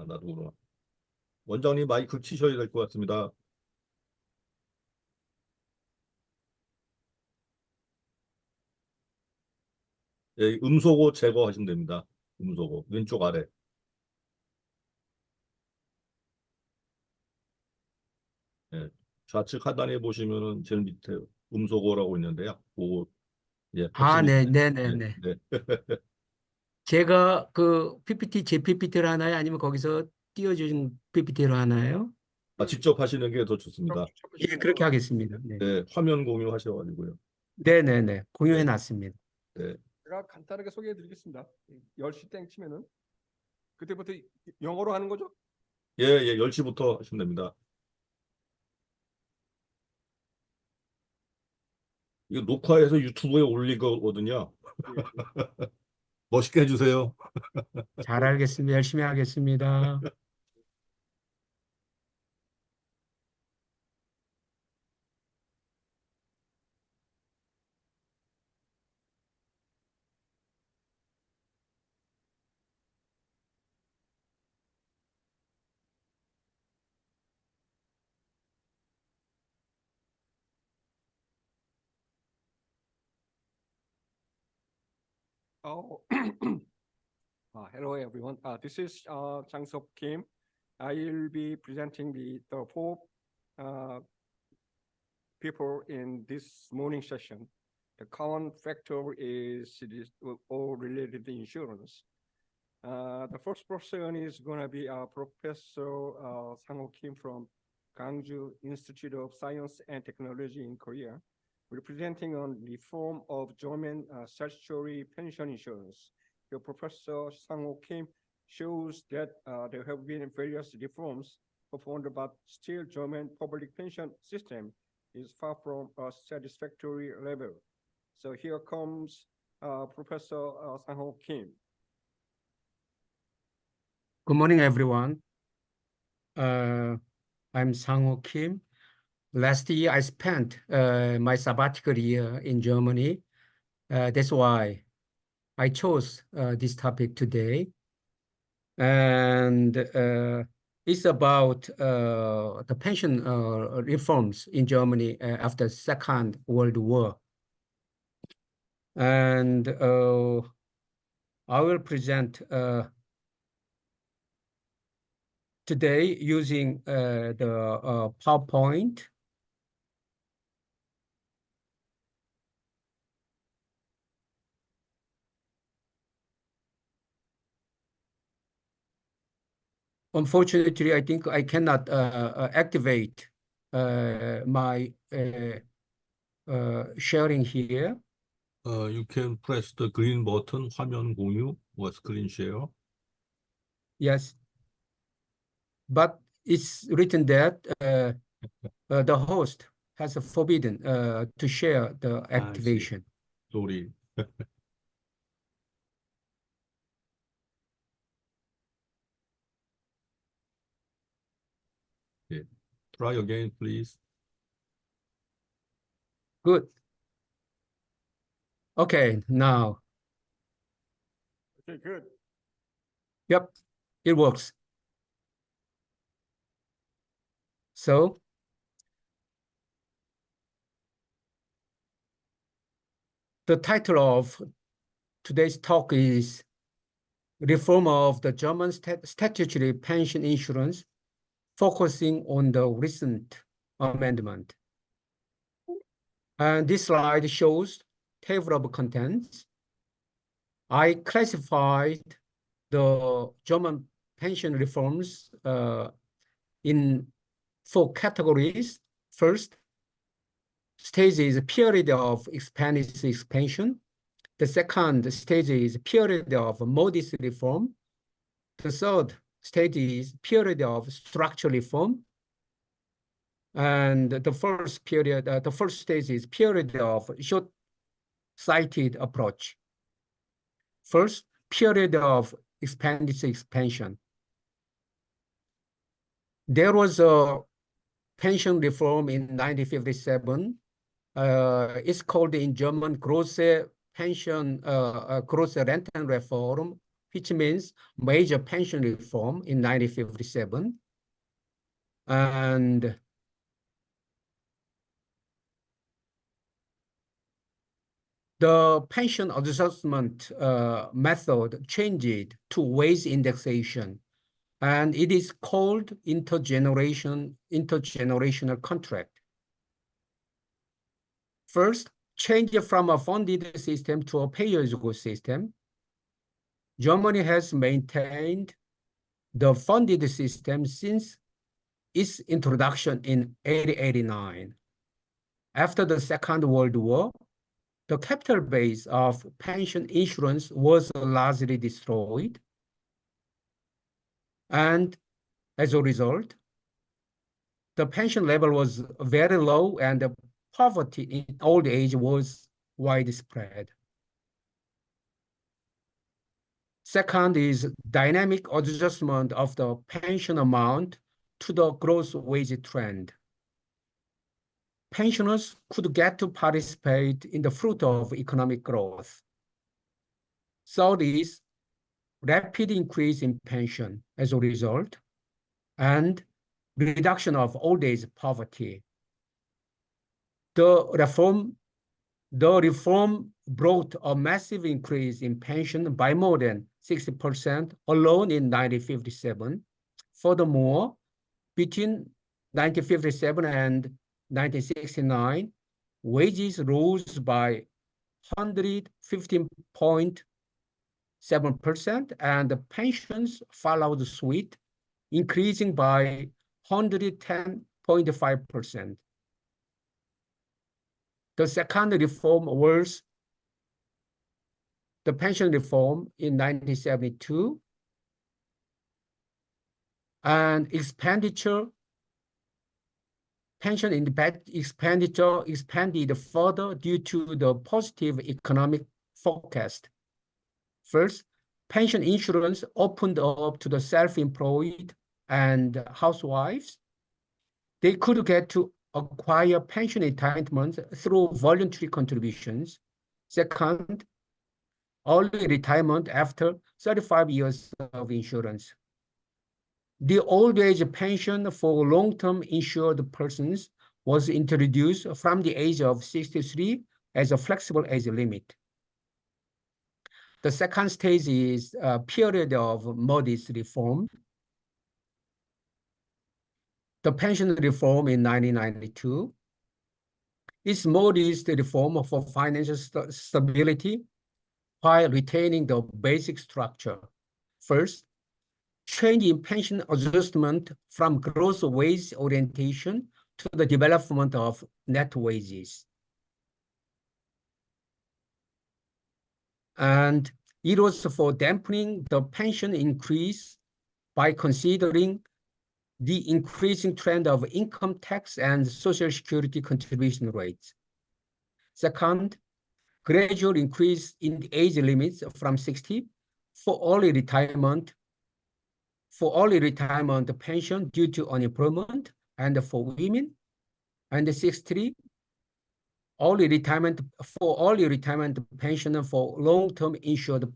나도 그럼. 원장님 마이크 치셔야 될 것 같습니다. 예, 음소거 제거하시면 됩니다. 음소거 왼쪽 아래. 예, 좌측 하단에 보시면은 제일 밑에 음소거라고 있는데요. 그거 예, 아, 없으면 네, 네, 네, 네, 네. 네. 제가 그 PPT, 제 PPT로 하나요? 아니면 거기서 띄워주신 PPT로 하나요? 직접 하시는 게 더 좋습니다. 예, 그렇게 하겠습니다. 네. 네, 화면 공유하셔가지고요. 네, 네, 네. 공유해 네, 놨습니다. 네. 제가 간단하게 소개해 드리겠습니다. 10시 땡 치면은 그때부터 영어로 하는 거죠? 예, 예, 10시부터 하시면 됩니다. 이거 녹화해서 유튜브에 올리거든요. 예. 멋있게 해주세요. 잘 알겠습니다. 열심히 하겠습니다. Oh, hello everyone. This is Jang-Sop Kim. I will be presenting the four people in this morning session. The common factor is all related to insurance. The first person is going to be Professor Sang-ho Kim from Gwangju Institute of Science and Technology in Korea, representing on reform of German statutory pension insurance. The Professor Sang-ho Kim shows that there have been various reforms performed, but still German public pension system is far from a satisfactory level. So here comes Professor Sang-ho Kim. Good morning, everyone. I'm Sang-ho Kim. Last year, I spent my sabbatical year in Germany. That's why I chose this topic today. And it's about the pension reforms in Germany after Second World War. And I will present today using the PowerPoint. Unfortunately, I think I cannot activate my sharing here. You can press the green button, 화면 공유 or screen share. Yes, but it's written that the host has forbidden to share the activation. Sorry. Yeah. Try again, please. Good. Okay, now. Okay, good. Yep, it works. So, the title of today's talk is Reform of the German Statutory Pension Insurance, focusing on the recent amendment. And this slide shows table of contents. I classified the German pension reforms in 4 categories. First, stage is period of expansion. The second stage is period of modest reform. The third stage is period of structural reform. And the first stage is period of short-sighted approach. First, period of expansion. There was a pension reform in 1957. It's called in German große Pension, große Rentenreform, which means major pension reform in 1957. And the pension adjustment method changed to wage indexation, and it is called intergenerational contract. First, change from a funded system to a pay-as-you-go system. Germany has maintained the funded system since its introduction in 1889. After the Second World War, the capital base of pension insurance was largely destroyed. And as a result, the pension level was very low and the poverty in old age was widespread. Second is dynamic adjustment of the pension amount to the gross wage trend. Pensioners could get to participate in the fruit of economic growth. Third is rapid increase in pension as a result, and reduction of old age poverty. The reform brought a massive increase in pension by more than 60% alone in 1957. Furthermore, between 1957 and 1969, wages rose by 115.7%, and the pensions followed suit, increasing by 110.5%. The second reform was the pension reform in 1972, and pension expenditure expanded further due to the positive economic forecast. First, pension insurance opened up to the self-employed and housewives. They could get to acquire pension entitlements through voluntary contributions. Second, early retirement after 35 years of insurance. The old age pension for long-term insured persons was introduced from the age of 63 as a flexible age limit. The second stage is a period of modest reform. The pension reform in 1992 is modest reform for financial stability while retaining the basic structure. First, change in pension adjustment from gross wage orientation to the development of net wages. And it was for dampening the pension increase by considering the increasing trend of income tax and social security contribution rates. Second, gradual increase in the age limits from 60 for early retirement pension due to unemployment and for women, and 63 early retirement pension for long-term insured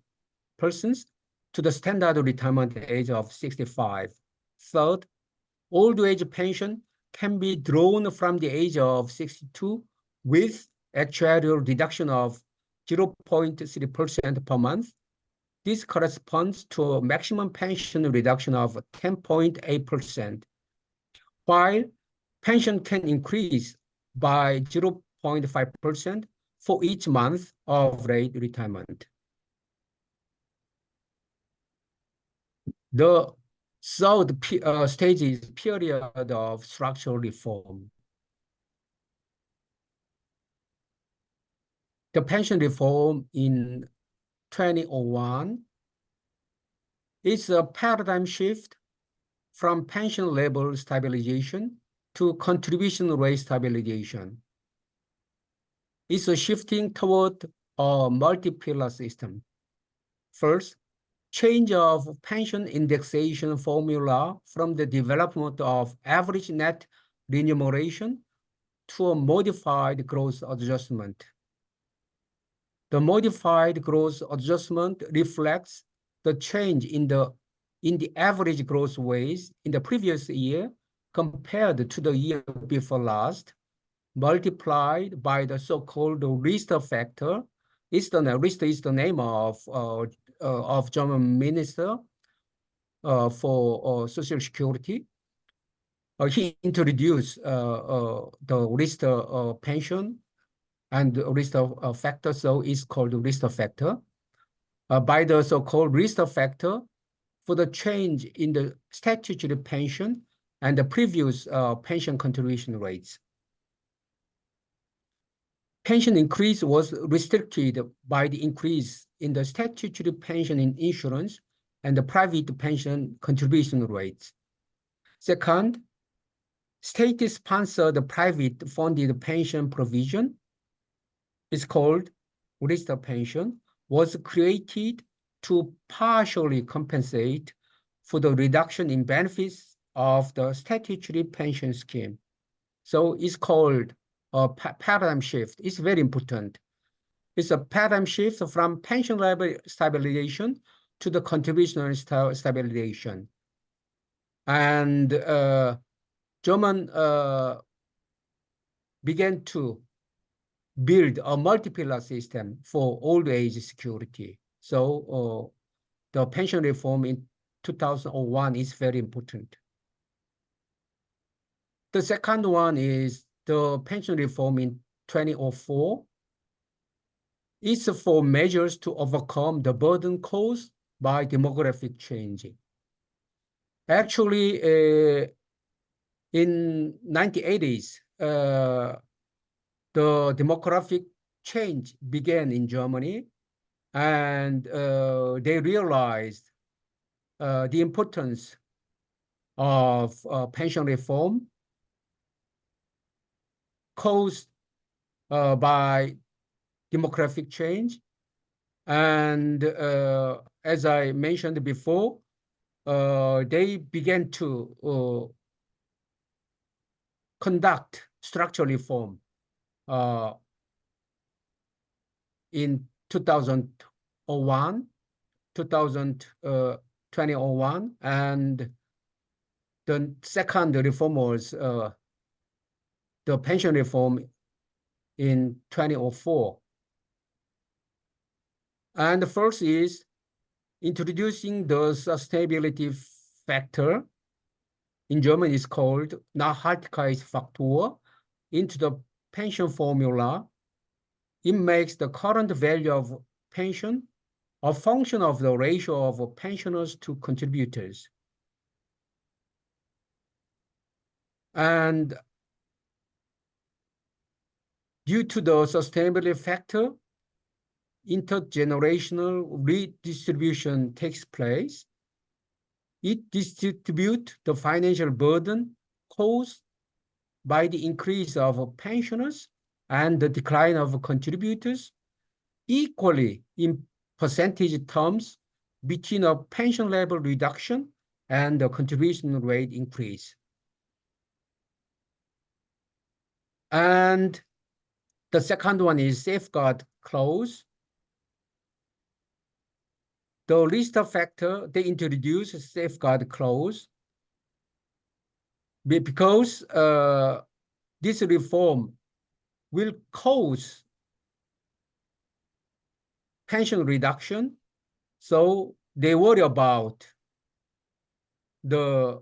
persons to the standard retirement age of 65. Third, old age pension can be drawn from the age of 62 with actuarial reduction of 0.3% per month. This corresponds to a maximum pension reduction of 10.8%, while pension can increase by 0.5% for each month of late retirement. The third stage is period of structural reform. The pension reform in 2001 is a paradigm shift from pension level stabilization to contribution rate stabilization. It's a shifting toward a multi-pillar system. First, change of pension indexation formula from the development of average net remuneration to a modified growth adjustment. The modified growth adjustment reflects the change in the average growth rates in the previous year compared to the year before last, multiplied by the so-called risk factor. Risk is the name of German minister for Social Security. He introduced the risk pension and risk factor, so it's called risk factor. By the so-called risk factor, for the change in the statutory pension and the previous pension contribution rates. Pension increase was restricted by the increase in the statutory pension in insurance and the private pension contribution rates. Second, state-sponsored private funded pension provision is called risk pension, was created to partially compensate for the reduction in benefits of the statutory pension scheme. So it's called a paradigm shift. It's very important. It's a paradigm shift from pension level stabilization to the contribution stabilization. And German began to build a multi-pillar system for old age security. So the pension reform in 2001 is very important. The second one is the pension reform in 2004. It's for measures to overcome the burden caused by demographic change. Actually, in 1980s, the demographic change began in Germany, and they realized the importance of pension reform caused by demographic change. And as I mentioned before, they began to conduct structural reform in 2001, 2001, and the second reform was the pension reform in 2004. And the first is introducing the sustainability factor. In German, it's called Nachhaltigkeitsfaktor into the pension formula. It makes the current value of pension a function of the ratio of pensioners to contributors. And due to the sustainability factor, intergenerational redistribution takes place. It distributes the financial burden caused by the increase of pensioners and the decline of contributors equally in percentage terms between a pension level reduction and the contribution rate increase. And the second one is safeguard clause. The risk factor, they introduce a safeguard clause because this reform will cause pension reduction. So they worry about the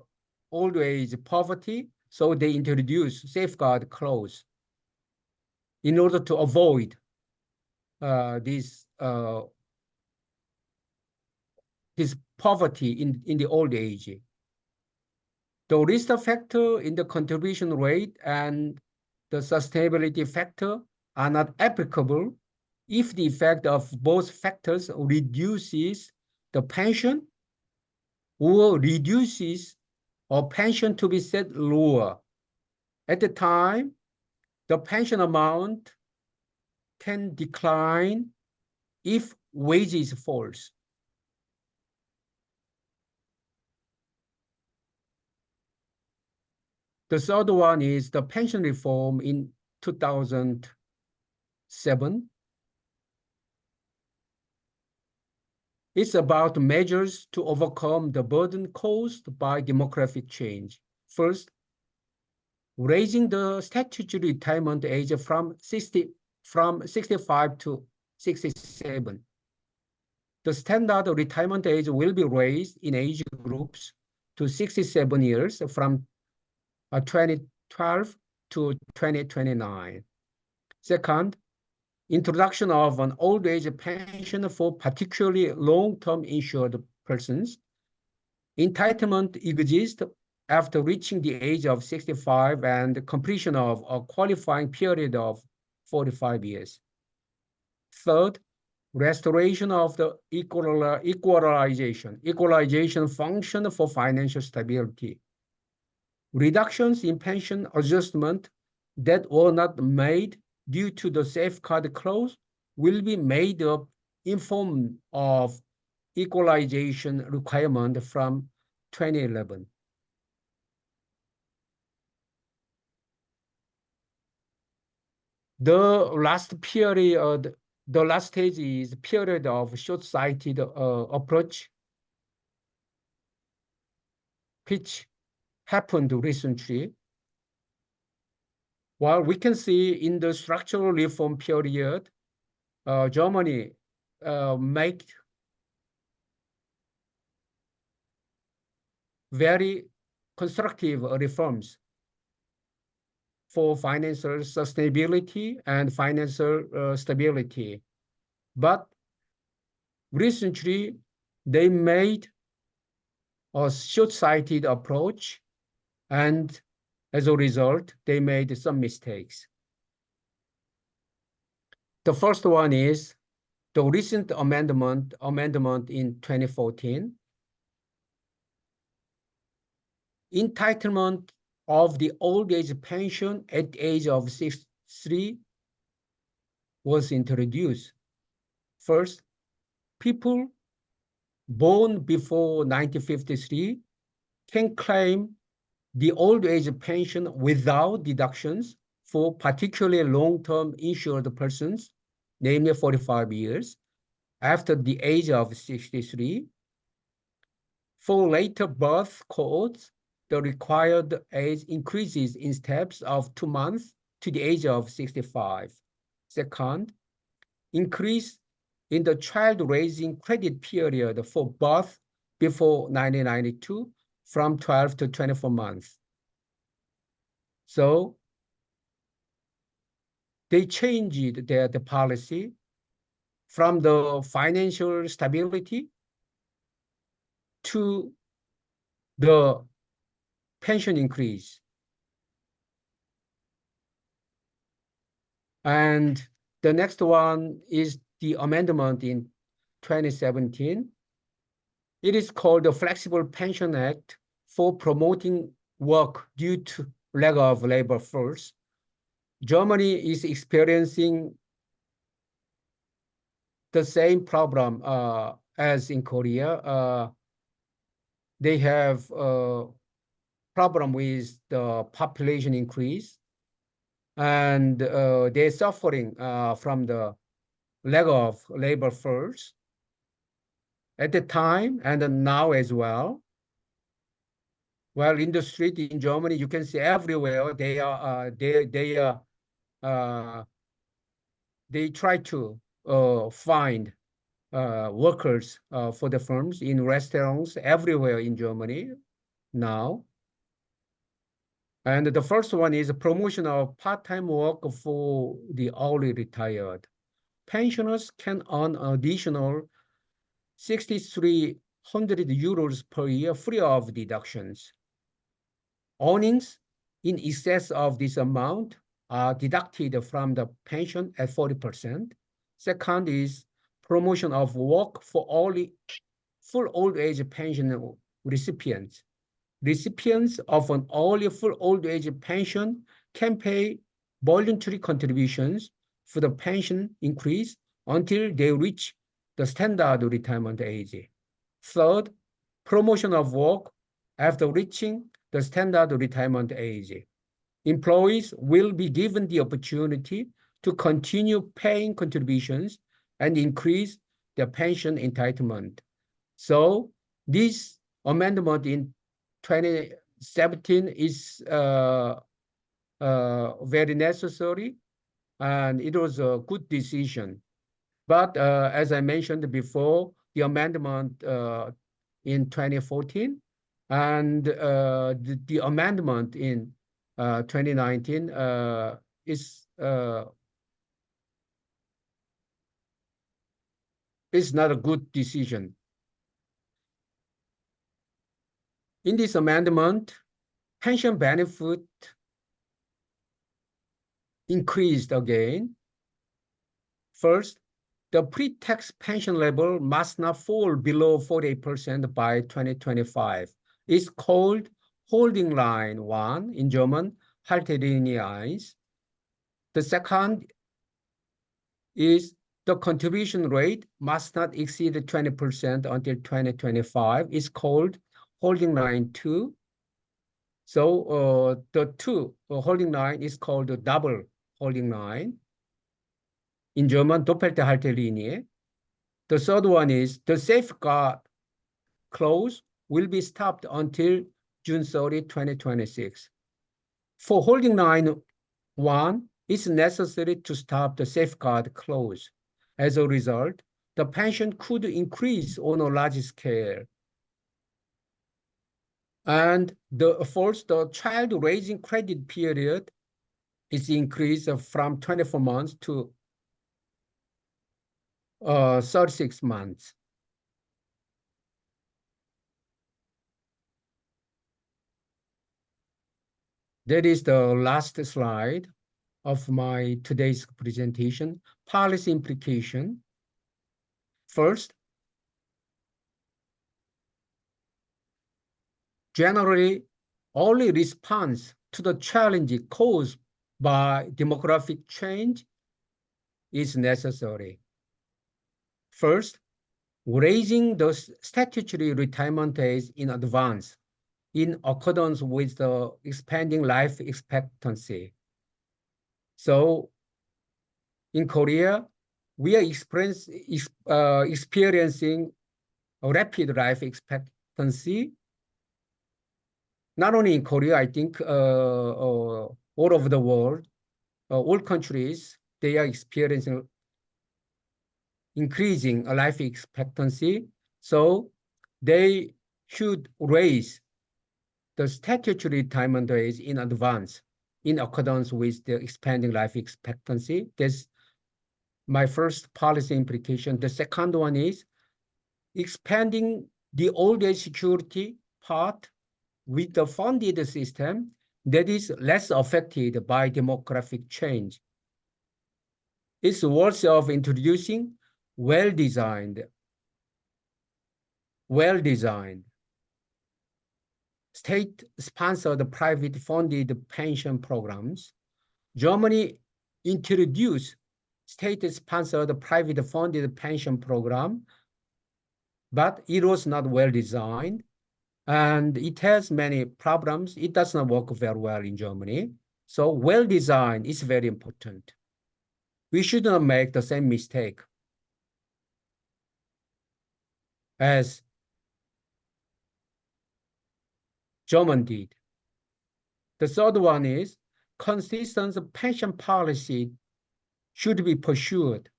old age poverty. So they introduce safeguard clause in order to avoid this poverty in the old age. The risk factor in the contribution rate and the sustainability factor are not applicable if the effect of both factors reduces the pension or reduces a pension to be set lower. At the time, the pension amount can decline if wages falls. The third one is the pension reform in 2007. It's about measures to overcome the burden caused by demographic change. First, raising the statutory retirement age from 65 to 67. The standard retirement age will be raised in age groups to 67 years from 2012 to 2029. Second, introduction of an old age pension for particularly long-term insured persons. Entitlement exists after reaching the age of 65 and completion of a qualifying period of 45 years. Third, restoration of the equalization function for financial stability. Reductions in pension adjustment that were not made due to the safeguard clause will be made up in form of equalization requirement from 2011. The last period, the last stage is period of short-sighted approach, which happened recently. While we can see in the structural reform period, Germany made very constructive reforms for financial sustainability and financial stability. But recently, they made a short-sighted approach, and as a result, they made some mistakes. The first one is the recent amendment in 2014. Entitlement of the old age pension at the age of 63 was introduced. First, people born before 1953 can claim the old age pension without deductions for particularly long-term insured persons, namely 45 years, after the age of 63. For later birth cohorts, the required age increases in steps of 2 months to the age of 65. Second, increase in the child raising credit period for birth before 1992 from 12 to 24 months. So they changed the policy from the financial stability to the pension increase. And the next one is the amendment in 2017. It is called the Flexible Pension Act for promoting work due to lack of labor force. Germany is experiencing the same problem as in Korea. They have a problem with the population increase, and they're suffering from the lack of labor force at the time and now as well. Well, in the street in Germany, you can see everywhere they try to find workers for the firms in restaurants everywhere in Germany now. And the first one is a promotion of part-time work for the early retired. Pensioners can earn additional 6,300 euros per year free of deductions. Earnings in excess of this amount are deducted from the pension at 40%. Second is promotion of work for only full old age pension recipients. Recipients of an early full old age pension can pay voluntary contributions for the pension increase until they reach the standard retirement age. Third, promotion of work after reaching the standard retirement age. Employees will be given the opportunity to continue paying contributions and increase their pension entitlement. So this amendment in 2017 is very necessary, and it was a good decision. But as I mentioned before, the amendment in 2014 and the amendment in 2019 is not a good decision. In this amendment, pension benefit increased again. First, the pre-tax pension level must not fall below 48% by 2025. It's called holding line 1 in German, Haltelinie 1. The second is the contribution rate must not exceed 20% until 2025. It's called holding line 2. So the holding line is called the double holding line. In German, doppelte Haltelinie. The third one is the safeguard clause will be stopped until June 30, 2026. For holding line 1, it's necessary to stop the safeguard clause. As a result, the pension could increase on a large scale. And the child raising credit period is increased from 24 months to 36 months. That is the last slide of my today's presentation. Policy implication. First, generally, only response to the challenge caused by demographic change is necessary. First, raising the statutory retirement age in advance in accordance with the expanding life expectancy. So in Korea, we are experiencing a rapid life expectancy. Not only in Korea, I think all over the world, all countries, they are experiencing increasing life expectancy. So they should raise the statutory retirement age in advance in accordance with the expanding life expectancy. That's my first policy implication. The second one is expanding the old age security part with the funded system that is less affected by demographic change. It's worth of introducing well-designed state-sponsored private funded pension programs. Germany introduced state-sponsored private funded pension program, but it was not well designed and it has many problems. It does not work very well in Germany. So well designed is very important. We should not make the same mistake as Germany did. The third one is consistent pension policy should be pursued.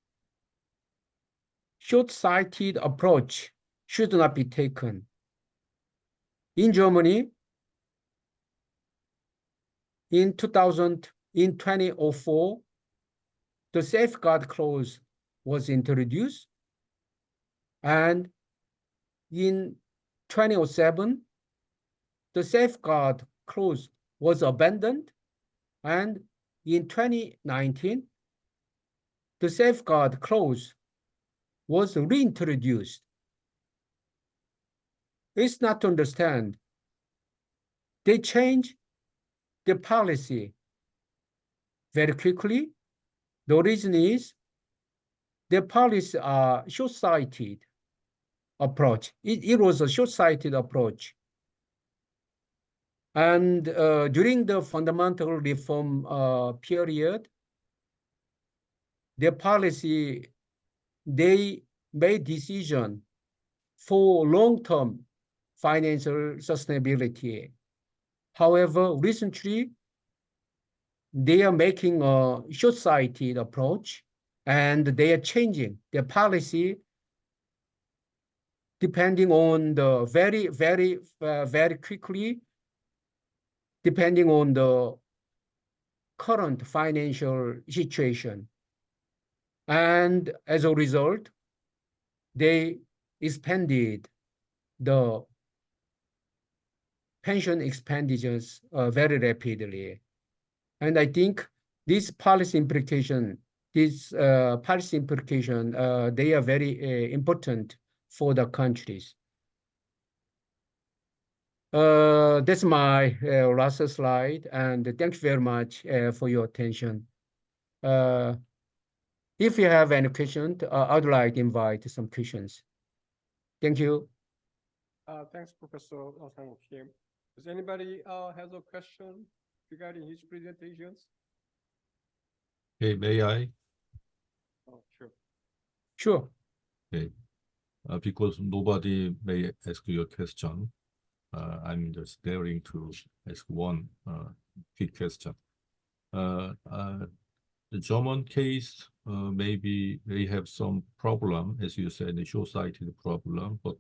Short-sighted approach should not be taken. In Germany, in 2004, the safeguard clause was introduced, and in 2007, the safeguard clause was abandoned, and in 2019, the safeguard clause was reintroduced. It's not to understand. They changed the policy very quickly. The reason is the policy are short-sighted approach. It was a short-sighted approach. And during the fundamental reform period, their policy, they made decision for long-term financial sustainability. However, recently, they are making a short-sighted approach, and they are changing their policy depending on the very quickly, depending on the current financial situation. And as a result, they expanded the pension expenditures very rapidly. And I think this policy implication, they are very important for the countries. That's my last slide, and thank you very much for your attention. If you have any questions, I'd like to invite some questions. Thank you. Thanks, Professor Sang Kim. Does anybody has a question regarding his presentations? Okay, may I? Oh, sure. Sure. Okay. Because nobody may ask you a question, I'm just daring to ask one quick question. The German case, maybe they have some problem, as you said, a short-sighted problem, but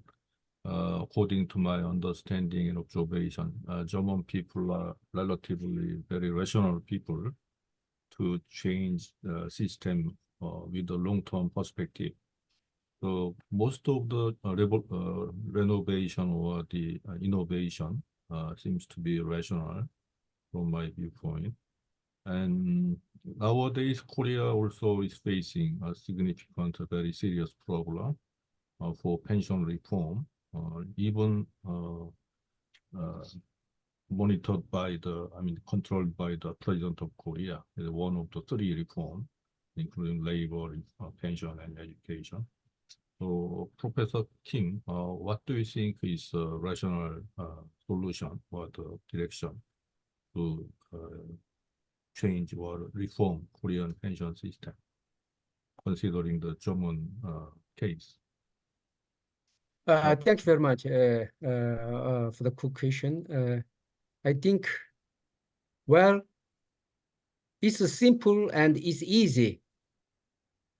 according to my understanding and observation, German people are relatively very rational people to change the system with a long-term perspective. So most of the renovation or the innovation seems to be rational from my viewpoint. And nowadays, Korea also is facing a significant, very serious problem for pension reform, even monitored by controlled by the President of Korea, as one of the three reforms, including labor, pension, and education. So, Professor Kim, what do you think is a rational solution or the direction to change or reform Korean pension system, considering the German case? Thank you very much for the good question. I think, well, it's simple and it's easy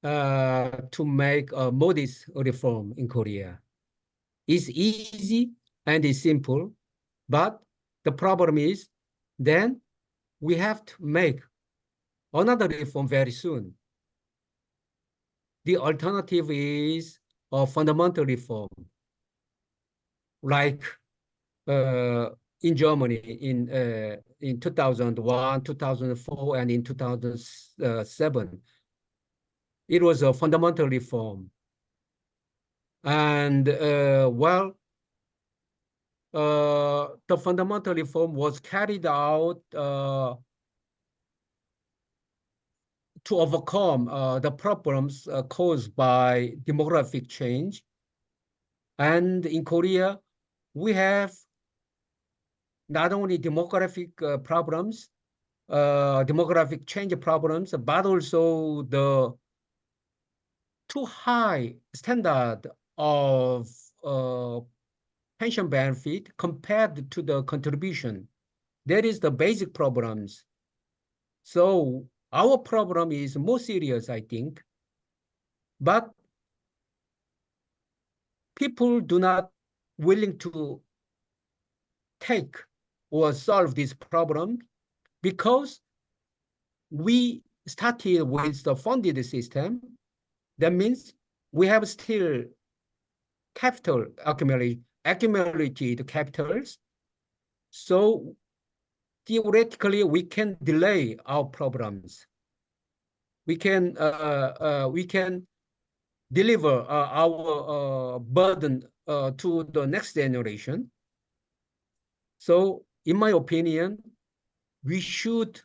to make a modest reform in Korea. It's easy and it's simple, but the problem is then we have to make another reform very soon. The alternative is a fundamental reform, like in Germany in 2001, 2004, and in 2007. It was a fundamental reform. And the fundamental reform was carried out to overcome the problems caused by demographic change. And in Korea, we have not only demographic problems, demographic change problems, but also the too high standard of pension benefit compared to the contribution. That is the basic problems. So our problem is more serious, I think, but people do not willing to take or solve this problem because we started with the funded system. That means we have still capital accumulated capitals. So theoretically, we can delay our problems. We can deliver our burden to the next generation. So in my opinion, we should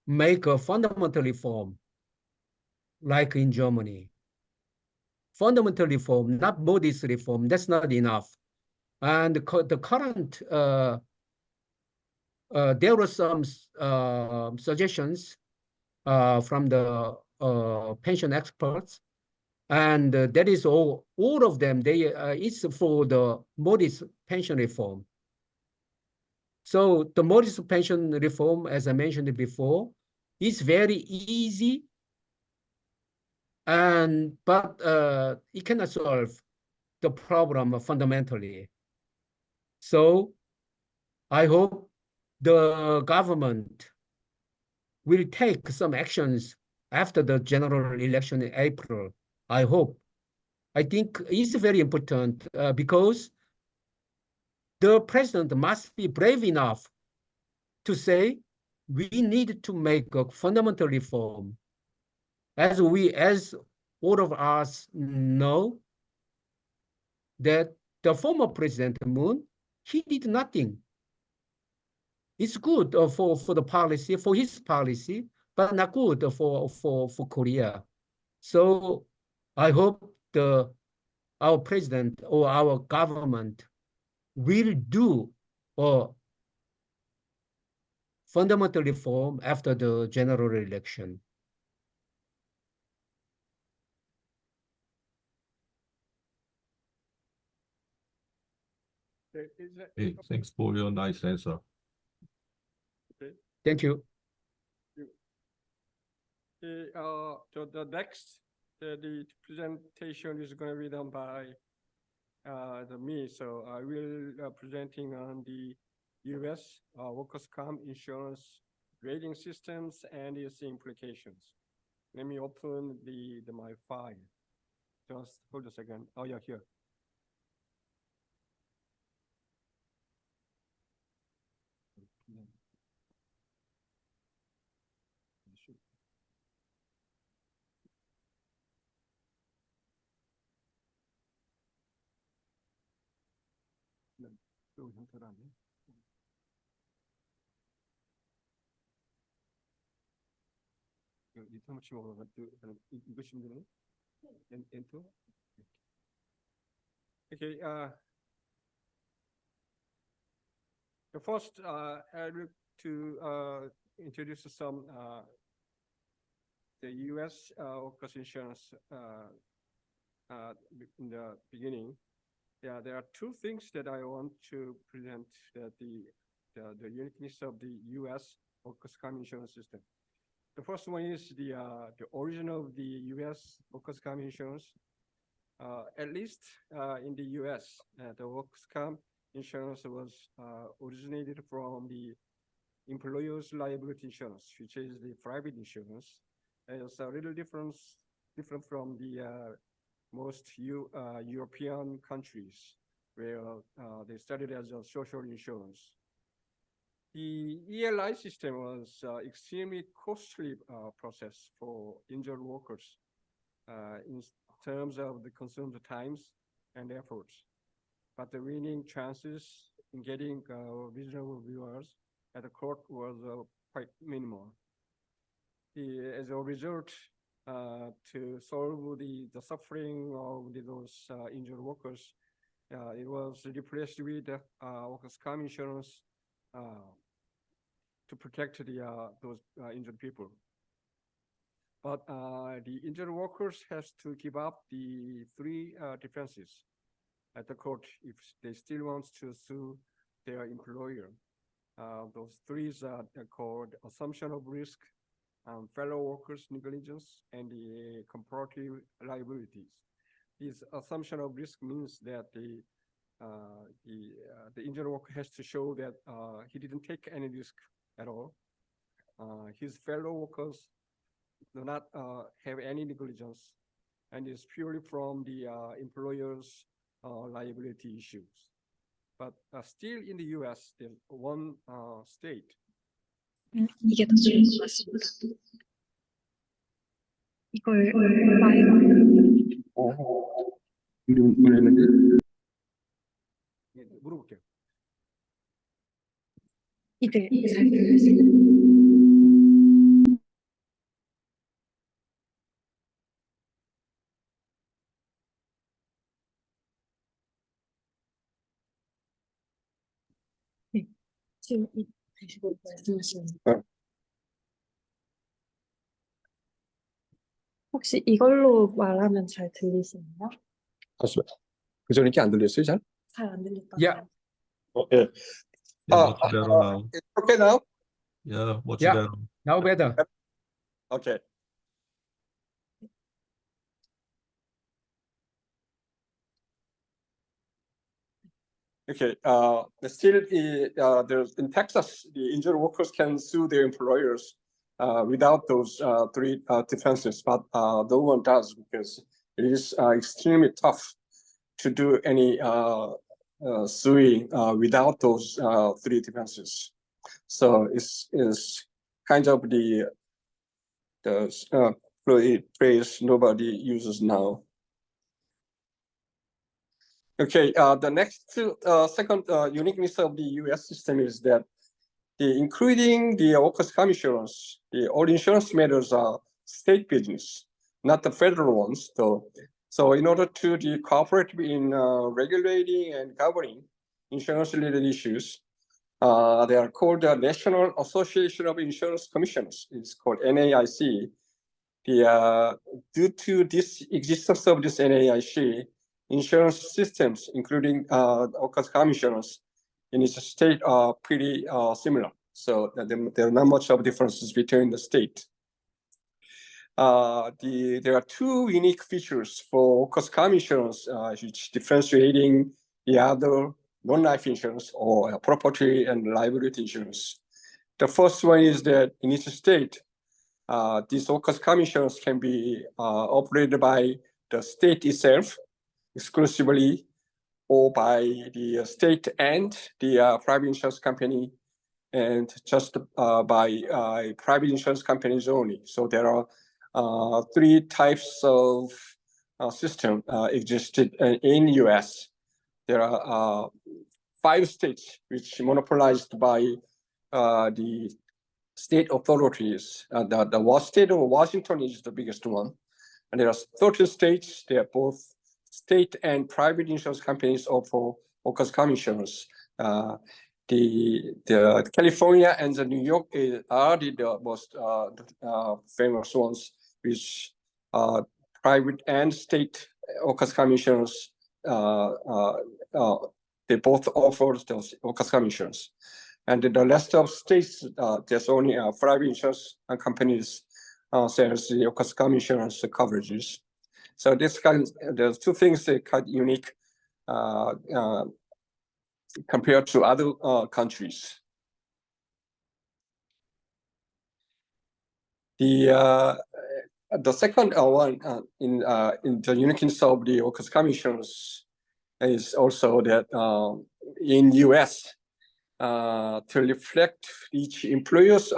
make a fundamental reform like in Germany. Fundamental reform, not modest reform, that's not enough. And the current, there were some suggestions from the pension experts And that is all of them, it's for the modest pension reform. So the modest pension reform, as I mentioned before, is very easy, but it cannot solve the problem fundamentally. So I hope the government will take some actions after the general election in April. I hope. I think it's very important because the president must be brave enough to say we need to make a fundamental reform. As all of us know, that the former President Moon, he did nothing. It's good for the policy, for his policy, but not good for Korea. So I hope our president or our government will do a fundamental reform after the general election. Hey, thanks for your nice answer. Thank you. So the next, the presentation is going to be done by me. So I will presenting on the U.S. Workers' comp insurance rating systems and its implications. Let me open my file. Just hold a second. Oh yeah, here. 또 형태라네. 리턴 치고 이거 심드네. 엔터. Okay. The first, I'd like to introduce some the U.S. Workers insurance in the beginning. Yeah, there are two things that I want to present, that the uniqueness of the U.S. workers' comp insurance system. The first one is the origin of the U.S. workers' comp insurance. At least in the U.S., the workers' comp insurance was originated from the employer's liability insurance, which is the private insurance. It's a little different from the most European countries, where they started as a social insurance. The ELI system was extremely costly process for injured workers in terms of the consumed times and efforts. But the winning chances in getting reasonable viewers at the court was quite minimal. As a result, to solve the suffering of those injured workers, it was replaced with workers' comp insurance to protect those injured people. But the injured workers has to give up the three defenses at the court if they still want to sue their employer. Those three are called assumption of risk, fellow workers' negligence, and the comparative liabilities. This assumption of risk means that the injured worker has to show that he didn't take any risk at all. His fellow workers do not have any negligence, and it's purely from the employer's liability issues. But still in the U.S., there's one state. 이게 더 좋은 것 같습니다. 이걸 마이크 물어볼게요. 이들 잘 들렸습니다. 네, 지금 다시고 말씀하시는. 혹시 이걸로 말하면 잘 들리시나요? 잠시만. 그 전에 안 들렸어요, 잘? 잘 안 들렸다. Yeah, 예. Yeah, much better now. It's okay now? Yeah, much yeah. better. Now better. Okay. Okay. Still, there's in Texas, the injured workers can sue their employers without those three defenses, but no one does because it is extremely tough to do any suing without those three defenses. So it's kind of the phrase nobody uses now. Okay, the next second uniqueness of the U.S. system is that including the workers' commissioners, all insurance matters are state business, not the federal ones, though. So in order to cooperate in regulating and governing insurance-related issues, they are called the National Association of Insurance Commissioners. It's called NAIC. Due to this existence of this NAIC, insurance systems, including workers' commissioners in each state, are pretty similar. So there are not much of differences between the state. There are two unique features for workers' commissioners, which differentiating the other non-life insurance or property and liability insurance. The first one is that in each state, these workers' commissions can be operated by the state itself exclusively, or by the state and the private insurance company, and just by private insurance companies only. So there are three types of system existed in US. There are 5 states which monopolized by the state authorities. The state of Washington is the biggest one. And there are 13 states. They are both state and private insurance companies offer workers' commissions. The California and the New York are the most famous ones, which private and state workers' commissions. They both offer those workers' commissions. And the rest of states, there's only private insurance companies sells the workers' commissions coverages. So there's two things that are quite unique compared to other countries. The second one in the uniqueness of the workers' commissions is also that in US, to reflect each employer's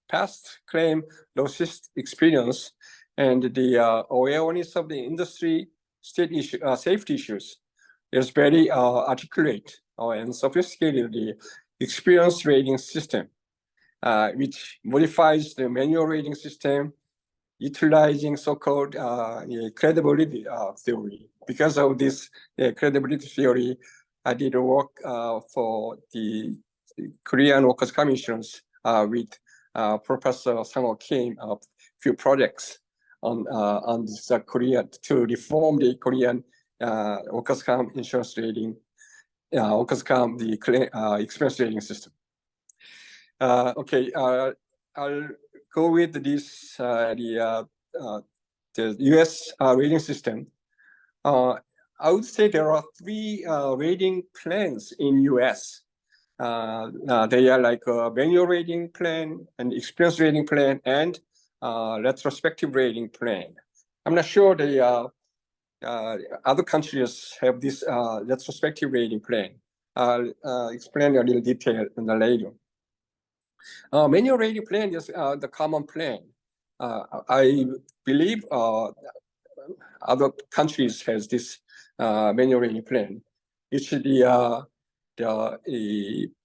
past claim losses experience and the awareness of the industry state issue, safety issues, is very articulate and sophisticated the experience rating system, which modifies the manual rating system, utilizing so-called credibility theory. Because of this credibility theory, I did work for the Korean Workers' Commissions with Professor Sang-ho Kim of few projects on this Korea to reform the Korean workers' comp insurance rating, workers' comp the expense rating system. Okay, I'll go with this the U.S. Rating system. I would say there are 3 rating plans in U.S. They are like a manual rating plan, an experience rating plan, and retrospective rating plan. I'm not sure the other countries have this retrospective rating plan. I'll explain a little detail in the later. Manual rating plan is the common plan. I believe other countries has this manual rating plan. It's the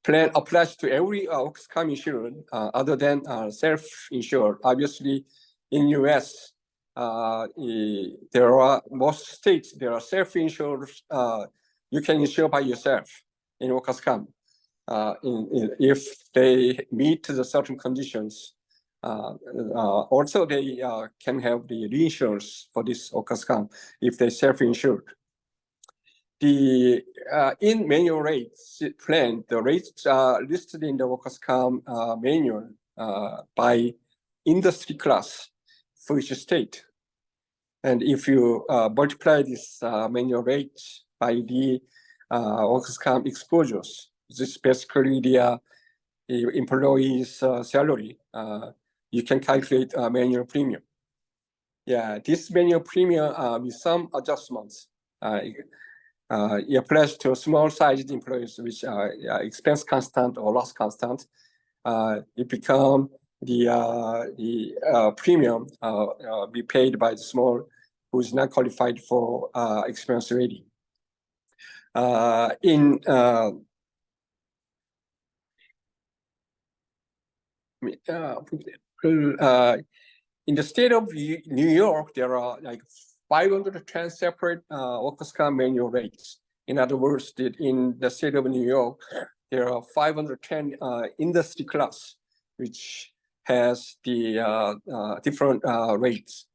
plan applies to every workers' comp insured other than self-insured. Obviously, in US, there are most states, there are self-insured, you can insure by yourself in workers' comp. If they meet the certain conditions, Also, they can have the reinsurance for this workers' comp if they self-insured. The in manual rates plan, the rates are listed in the workers' comp manual by industry class for each state. And if you multiply this manual rate by the workers' comp exposures, this is basically the employee's salary, you can calculate manual premium. Yeah, this manual premium with some adjustments. It applies to small-sized employees which are expense constant or loss constant. It become the premium be paid by the small who is not qualified for expense rating. In the state of New York, there are like 510 separate workers' comp manual rates. In other words, in the state of New York, there are 510 industry class, which has the different rates.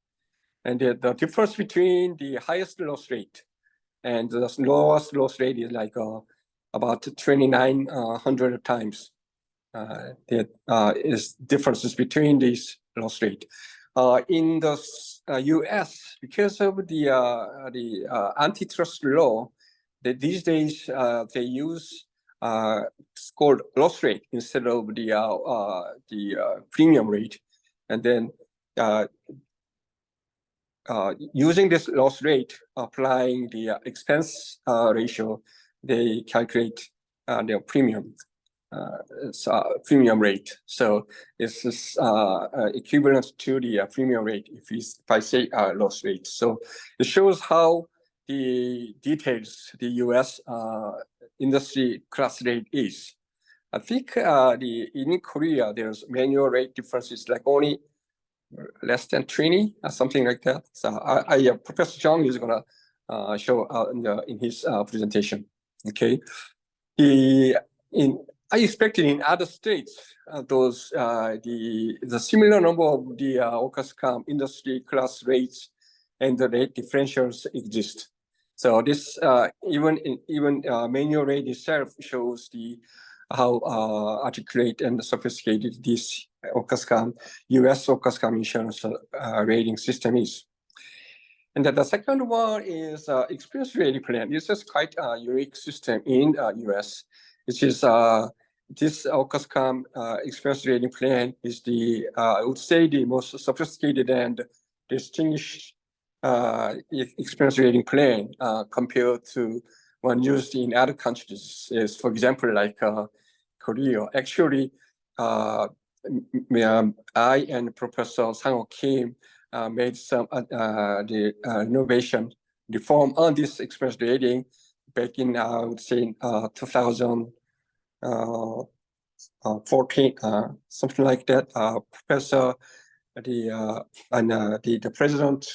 And the difference between the highest loss rate and the lowest loss rate is like about 2,900 times. There is differences between these loss rate. In the U.S., because of the antitrust law, these days they use it's called loss rate instead of the premium rate, and then using this loss rate, applying the expense ratio, they calculate their premium. Premium rate. So this is equivalent to the premium rate if I say loss rate. So it shows how the details the U.S. Industry class rate is. I think in Korea there's manual rate differences like only less than 20 or something like that. So Professor Jung is gonna show in his presentation. Okay, I expected in other states, the similar number of the workers' comp industry class rates and the rate differentials exist. So this even manual rate itself shows how articulate and sophisticated this workers' comp U.S. workers' comp insurance rating system is. And then the second one is experience rating plan. This is quite a unique system in U.S. which is this workers' comp experience rating plan is I would say the most sophisticated and distinguished experience rating plan compared to one used in other countries. Is, for example, like Korea. Actually, I and Professor Sang-ho Kim made some innovation reform on this experience rating back in I would say 2014, something like that. Professor the president,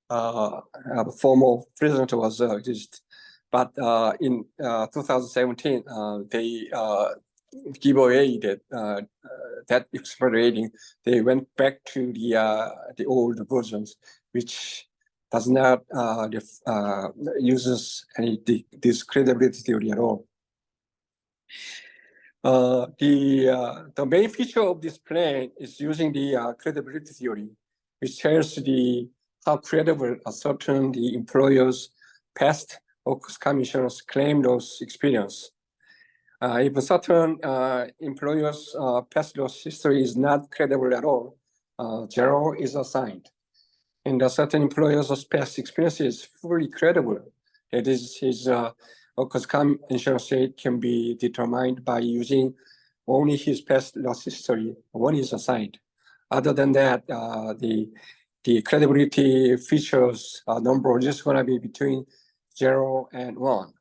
the former president was just, but in 2017 they give away that expert rating. They went back to the old versions, which does not uses any this credibility theory at all. The main feature of this plan is using the credibility theory, which tells how credible a certain employer's past workers' comp insurance claim loss experience. If a certain employer's past loss history is not credible at all, zero is assigned. And a certain employer's past experience is fully credible. It is his workers' comp insurance rate can be determined by using only his past loss history. One is assigned. Other than that, the credibility features number is just going to be between 0 and 1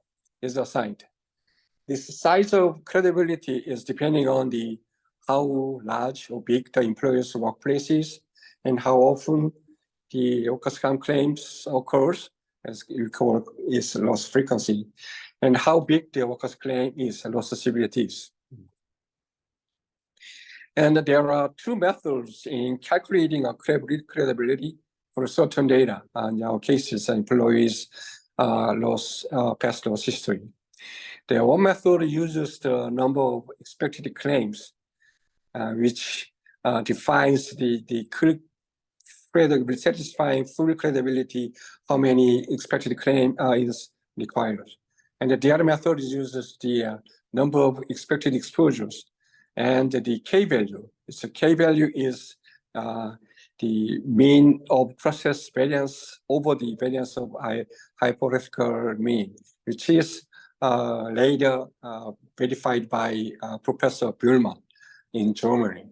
is assigned. This size of credibility is depending on how large or big the employer's workplace is and how often the workers' comp claims occurs, as you call is loss frequency, and how big the workers' claim is, loss severity is. And there are two methods in calculating a credibility for certain data. In our cases, employees' past loss history. The one method uses the number of expected claims, which defines the satisfying full credibility, how many expected claim is required. And the other method uses the number of expected exposures and the K-value. So K-value is the mean of process variance over the variance of hypothetical mean, which is later verified by Professor Bühlmann in Germany.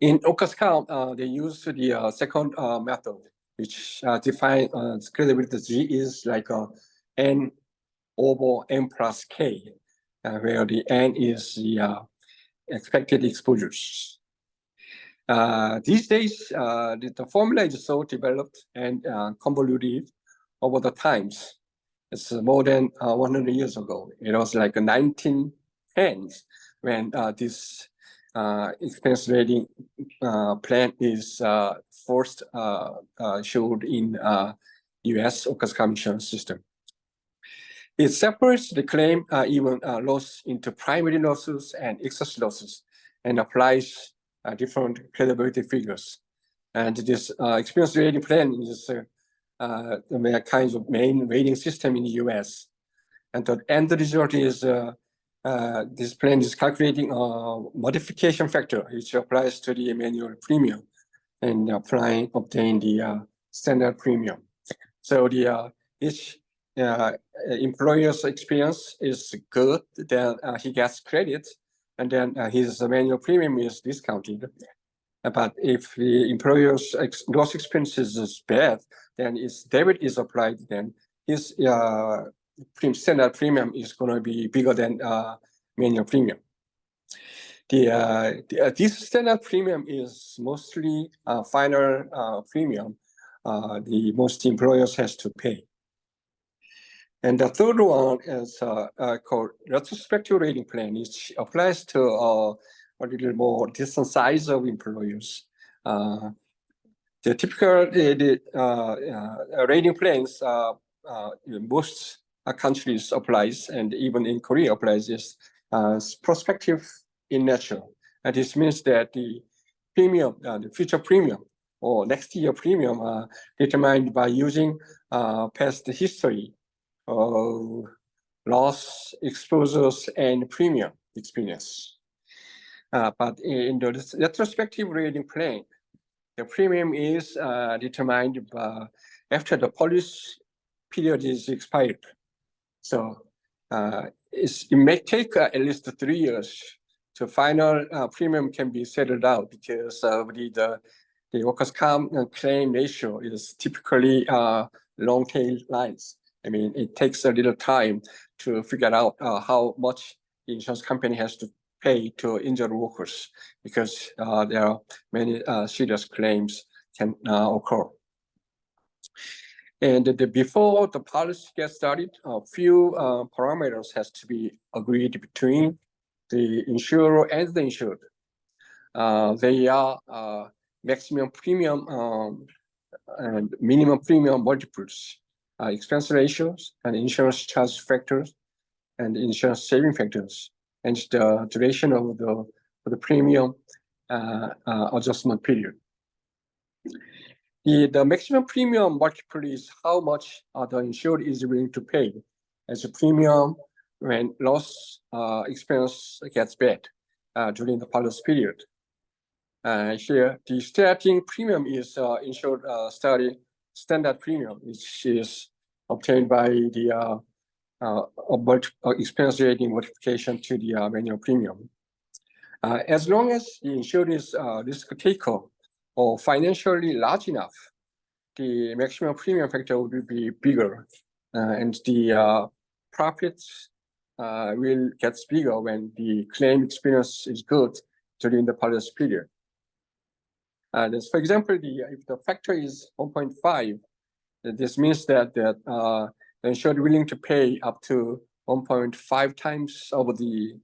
In Oskar, they use the second method, which defines credibility G is like N over N plus K, where the N is the expected exposures. These days, the formula is so developed and convoluted over the times. It's more than 100 years ago. It was like 1910s when this expense rating plan is first showed in US Oskar insurance system. It separates the claim even loss into primary losses and excess losses and applies different credibility figures. And this experience rating plan is the kinds of main rating system in the US. And the end result is this plan is calculating a modification factor, which applies to the manual premium and obtain the standard premium. So the each employer's experience is good, then he gets credit, and then his manual premium is discounted. But if the employer's loss experience is bad, then his debit is applied, then his standard premium is going to be bigger than manual premium. This standard premium is mostly final premium the most employers has to pay. And the third one is called retrospective rating plan, which applies to a little more decent size of employers. The typical rating plans in most countries applies, and even in Korea applies, is prospective in nature. And this means that the premium, the future premium or next year premium are determined by using past history of loss, exposures, and premium experience. But in the retrospective rating plan, the premium is determined after the policy period is expired. So it may take at least 3 years to final premium can be settled out, because the workers' comp claim ratio is typically long tail lines. I mean, it takes a little time to figure out how much the insurance company has to pay to injured workers, because there are many serious claims can occur. And before the policy gets started, a few parameters has to be agreed between the insurer and the insured. They are maximum premium and minimum premium multiples, expense ratios, and insurance charge factors, and insurance saving factors, and the duration of the premium adjustment period. The maximum premium multiple is how much the insured is willing to pay as a premium when loss expense gets bad during the policy period. Here, the starting premium is insured standard premium, which is obtained by the expense rating modification to the manual premium. As long as the insured is risk taker or financially large enough, the maximum premium factor will be bigger, and the profits will get bigger when the claim experience is good during the policy period. For example, if the factor is 1.5, this means that the insured willing to pay up to 1.5 times of the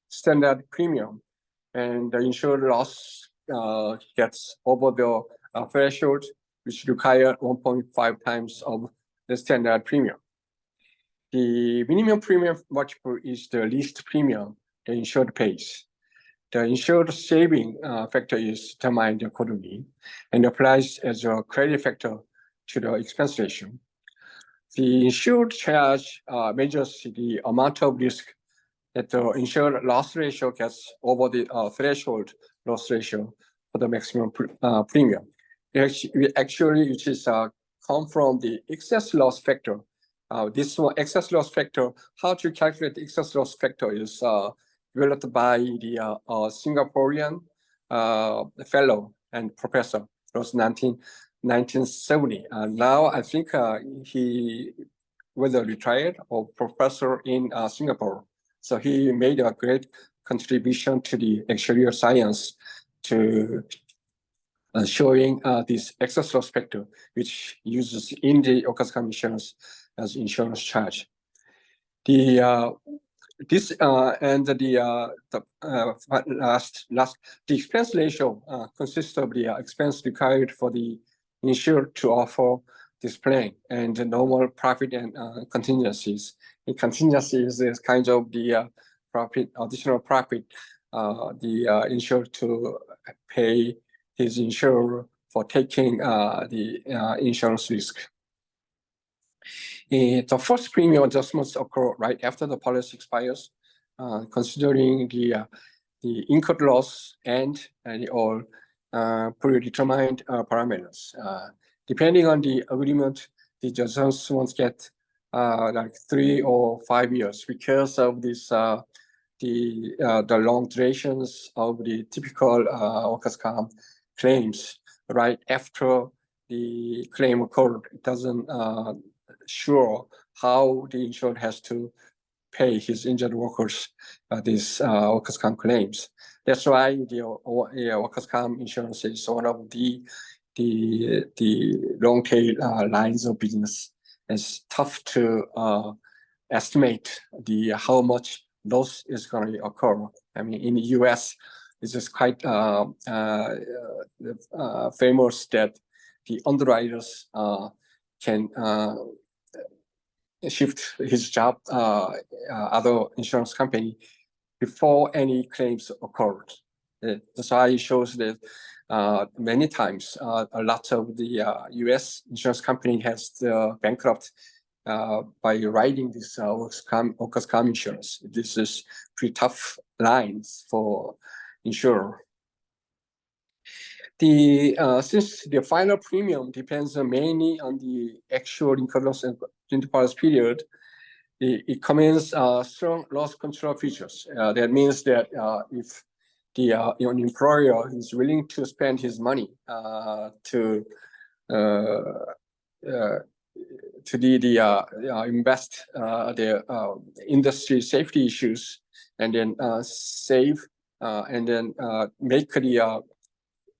standard premium, and the insured loss gets over the threshold, which require 1.5 times of the standard premium. The minimum premium multiple is the least premium the insured pays. The insured saving factor is determined accordingly and applies as a credit factor to the expense ratio. The insured charge measures the amount of risk that the insured loss ratio gets over the threshold loss ratio for the maximum premium. Actually, which is come from the excess loss factor. This one, excess loss factor, how to calculate the excess loss factor is developed by the Singaporean fellow and professor. It was 1970. Now I think he whether retired or professor in Singapore. So he made a great contribution to the actuarial science to showing this excess loss factor, which uses in the workers' comp insurance as insurance charge. The expense ratio consists of the expense required for the insured to offer this plan and the normal profit and contingencies. In contingencies is kind of the profit, additional profit, the insured to pay his insurer for taking the insurance risk. The first premium adjustments occur right after the policy expires, considering the incurred loss and all predetermined parameters. Depending on the agreement, the adjustments get like 3 or 5 years because of this the long durations of the typical workers' comp claims right after the claim occurred. It doesn't sure how the insured has to pay his injured workers these workers' comp claims. That's why the workers' comp insurance is one of the long tail lines of business. It's tough to estimate the how much loss is going to occur. I mean, in the U.S., it's just quite famous that the underwriters can shift his job other insurance company before any claims occurred. That's why it shows that many times a lot of the U.S. insurance company has bankrupt by writing this workers' comp insurance. This is pretty tough lines for insurer. Since the final premium depends mainly on the actual incurred loss and policy period, it commands strong loss control features. That means that if the employer is willing to spend his money to invest the industry safety issues and then save and then make the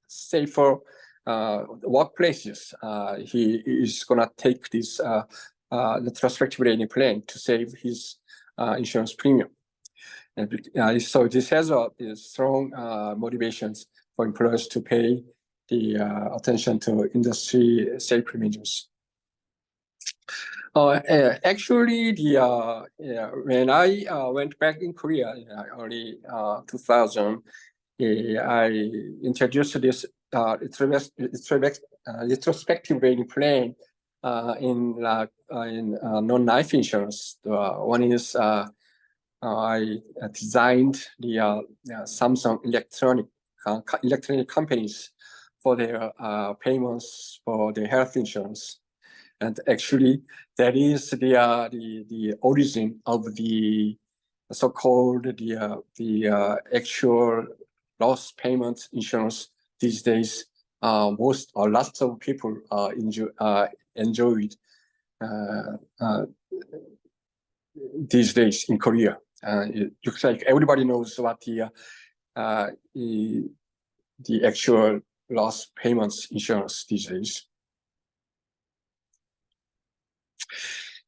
safer workplaces, he is gonna take this retrospective rating plan to save his insurance premium. And so this has strong motivations for employers to pay the attention to industry safety measures. Actually, when I went back in Korea in early 2000, I introduced this retrospective rating plan in non-life insurance. One is I designed the Samsung electronic companies for their payments for their health insurance, and actually that is the origin of the so-called the actual loss payment insurance these days. Lots of people enjoy it these days in Korea. It looks like everybody knows what the actual loss payments insurance these days.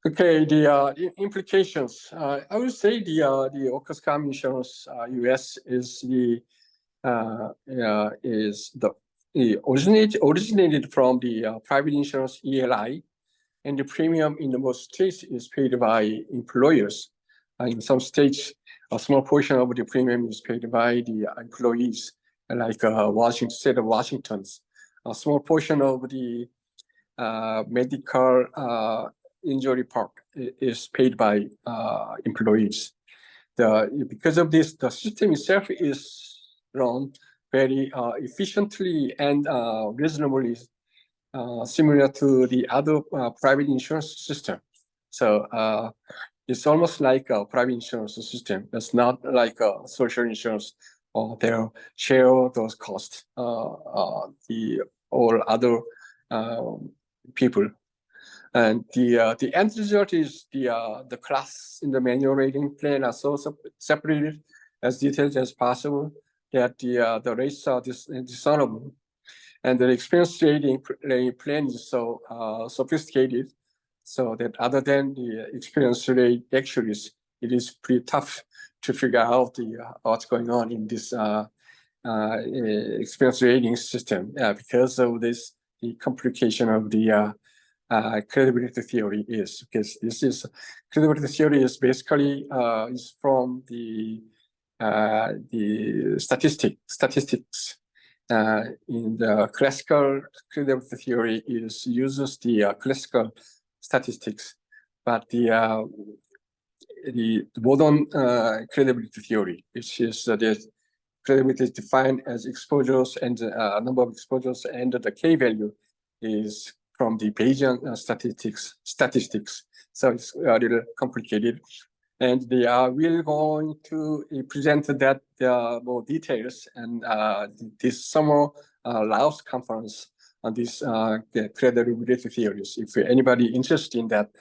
Okay, the implications. I would say the workers' comp insurance U.S. is the originated from the private insurance ELI, and the premium in the most states is paid by employers. In some states, a small portion of the premium is paid by the employees, like Washington, state of Washington's. A small portion of the medical injury part is paid by employees. Because of this, the system itself is run very efficiently and reasonably similar to the other private insurance system. So it's almost like a private insurance system. It's not like a social insurance, or they'll share those costs, the all other people. And the end result is the class in the manual rating plan are so separated as detailed as possible that the rates are discernible, and the experience rating plan is so sophisticated, so that other than the experience rate actuaries, it is pretty tough to figure out what's going on in this experience rating system because of this the complication of the credibility theory is, because this is credibility theory is basically is from the statistics. In the classical credibility theory uses the classical statistics, but the modern credibility theory, which is the credibility is defined as exposures and number of exposures, and the K value is from the Bayesian statistics. So it's a little complicated. And they are really going to present that more details and this summer Laos conference on this credibility theories. If anybody interested in that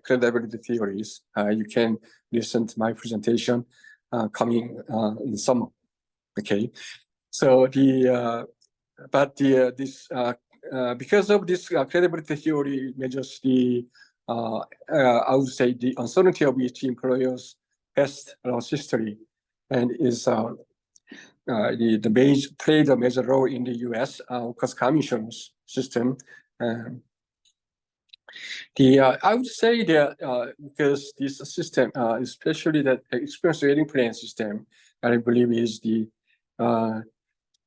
credibility theories, you can listen to my presentation coming in summer. Okay, so because of this credibility theory measures the I would say the uncertainty of each employer's past loss history, and is played a major role in the U.S. Workers' comp insurance system. I would say that because this system, especially the experience rating plan system, I believe is the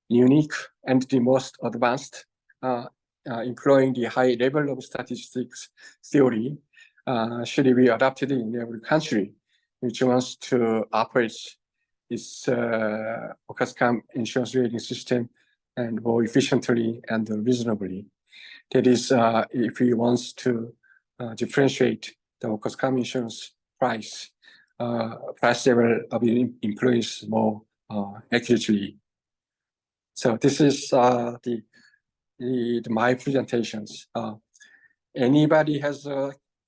unique and the most advanced, employing the high level of statistics theory, should be adopted in every country which wants to operate its workers' comp insurance rating system and more efficiently and reasonably. That is, if he wants to differentiate the workers' comp insurance price level of employees more accurately. So this is my presentations. Anybody has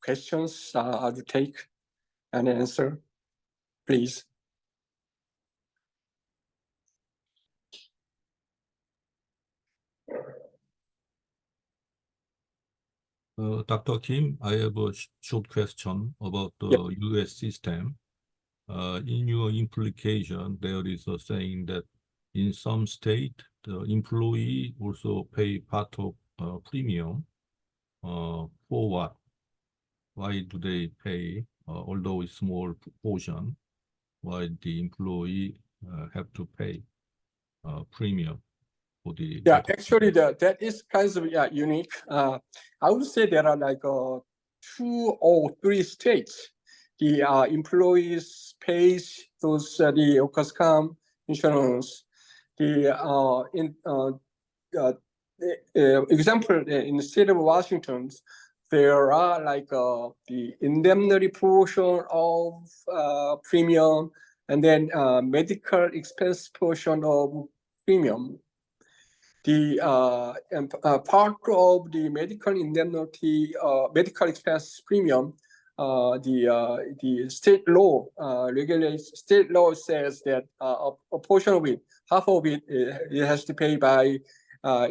questions? I will take an answer, please. Dr. Kim, I have a short question about the US system. In your implication, there is a saying that in some state, the employee also pay part of premium. For what? Why do they pay, although it's small portion, why the employee have to pay premium for the... Yeah, actually, that is kind of unique. I would say there are like 2 or 3 states. The employees pays those the workers' comp insurance. Example in the state of Washington, there are like the indemnity portion of premium, and then medical expense portion of premium. The part of the medical indemnity, medical expense premium, the state law regulates. State law says that a portion of it, half of it, it has to pay by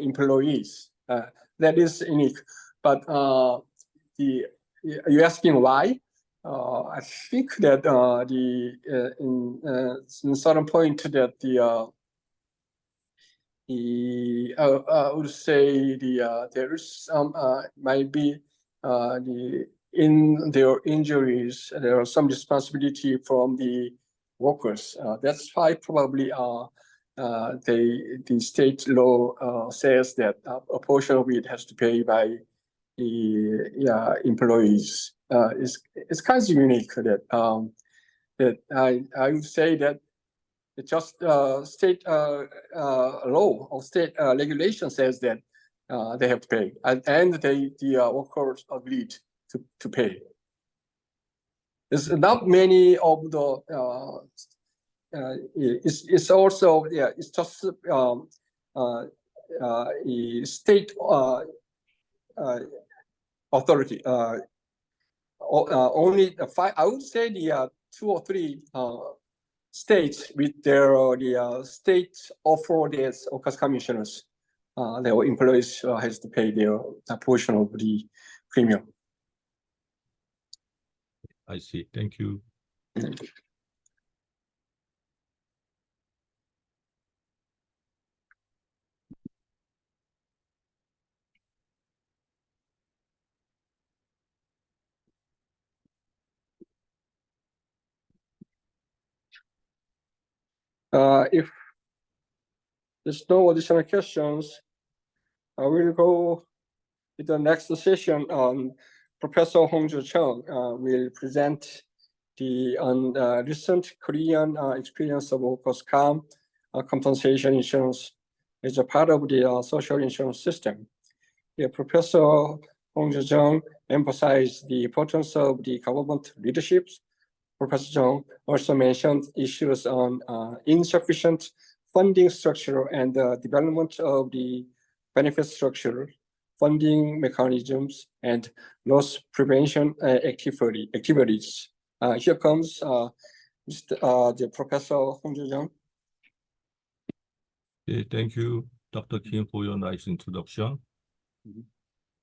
employees. That is unique, but the you're asking why? I think that in certain point that I would say there is some might be in their injuries there are some responsibility from the workers. That's why probably the state law says that a portion of it has to pay by the employees. It's kind of unique that that I would say that it's just state law or state regulation says that they have to pay, and the workers agreed to pay. There's not many of the. It's also it's just state authority. Only five. I would say the 2 or 3 states with their state offer these workers' commissioners, their employees has to pay their portion of the premium. I see. Thank you. If there's no additional questions, I will go to the next session. Professor Hongju Chung will present the recent Korean experience of workers' compensation insurance as a part of the social insurance system. Professor Hongju Chung emphasized the importance of the government leaderships. Professor Chung also mentioned issues on insufficient funding structure and the development of the benefit structure, funding mechanisms, and loss prevention activities. Here comes the Professor Hongju Chung. Okay, thank you, Dr. Kim, for your nice introduction.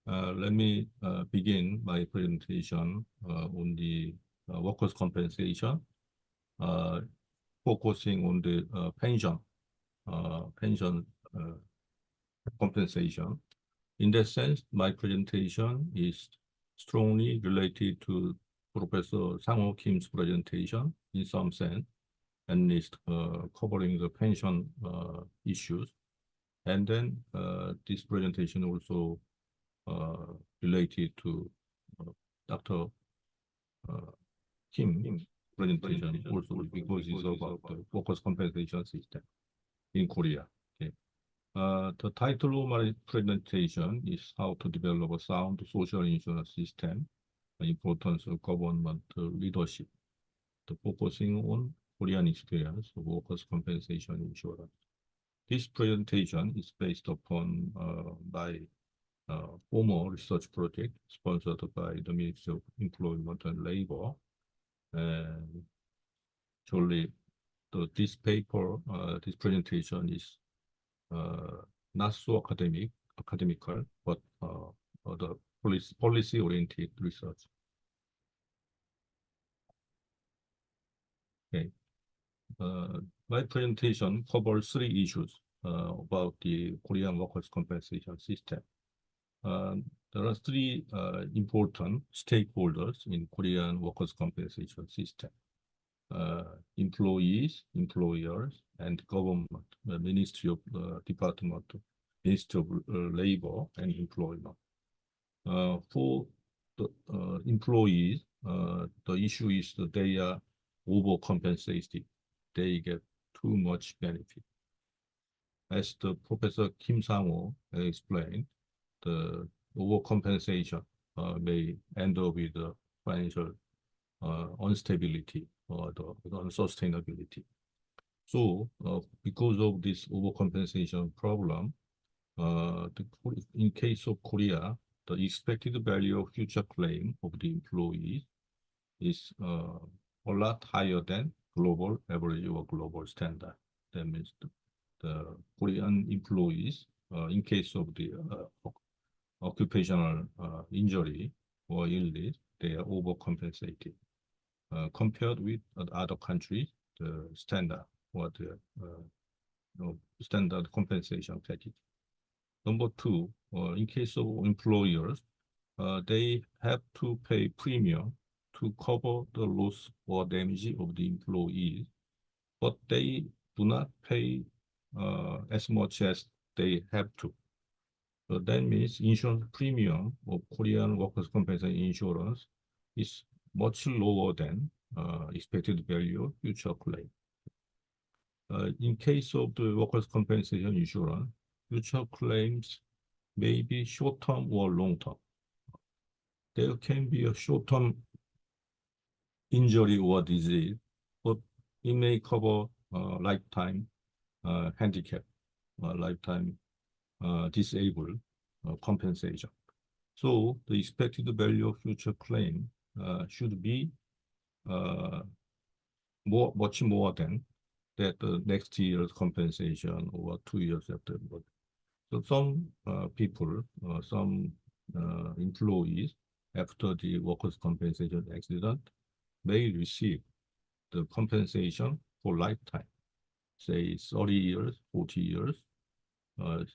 Let me begin my presentation on the workers' compensation, focusing on the pension compensation. In that sense, my presentation is strongly related to Professor Sang-Ho Kim's presentation in some sense, and is covering the pension issues. And then this presentation also related to Dr. Kim presentation also, because it's about the workers' compensation system in Korea. Okay. The title of my presentation is How to Develop a Sound Social Insurance System, the Importance of Government Leadership, focusing on Korean experience of workers' compensation insurance. This presentation is based upon my former research project sponsored by the Ministry of Employment and Labor. And actually, this paper, this presentation is not so academical, but the policy-oriented research. Okay. My presentation covers 3 issues about the Korean workers' compensation system. There are 3 important stakeholders in Korean workers' compensation system: employees, employers, and government, the Ministry of Ministry of Labor and Employment. For the employees, the issue is that they are overcompensated. They get too much benefit. As the Professor Kim Sang-ho explained, the overcompensation may end up with the financial instability or the unsustainability. So, because of this overcompensation problem, in case of Korea, the expected value of future claim of the employees is a lot higher than global average or global standard. That means the Korean employees, in case of the occupational injury or illness, they are overcompensated compared with other countries, the standard or the standard compensation package. Number two, in case of employers, they have to pay premium to cover the loss or damage of the employees, but they do not pay as much as they have to. So that means insurance premium of Korean workers' compensation insurance is much lower than expected value of future claim. In case of the workers' compensation insurance, future claims may be short-term or long-term. There can be a short-term injury or disease, but it may cover lifetime handicap, lifetime disabled compensation. So the expected value of future claim should be much more than that next year's compensation or 2 years afterward. So some people, some employees after the workers' compensation accident may receive the compensation for lifetime, say 30 years, 40 years,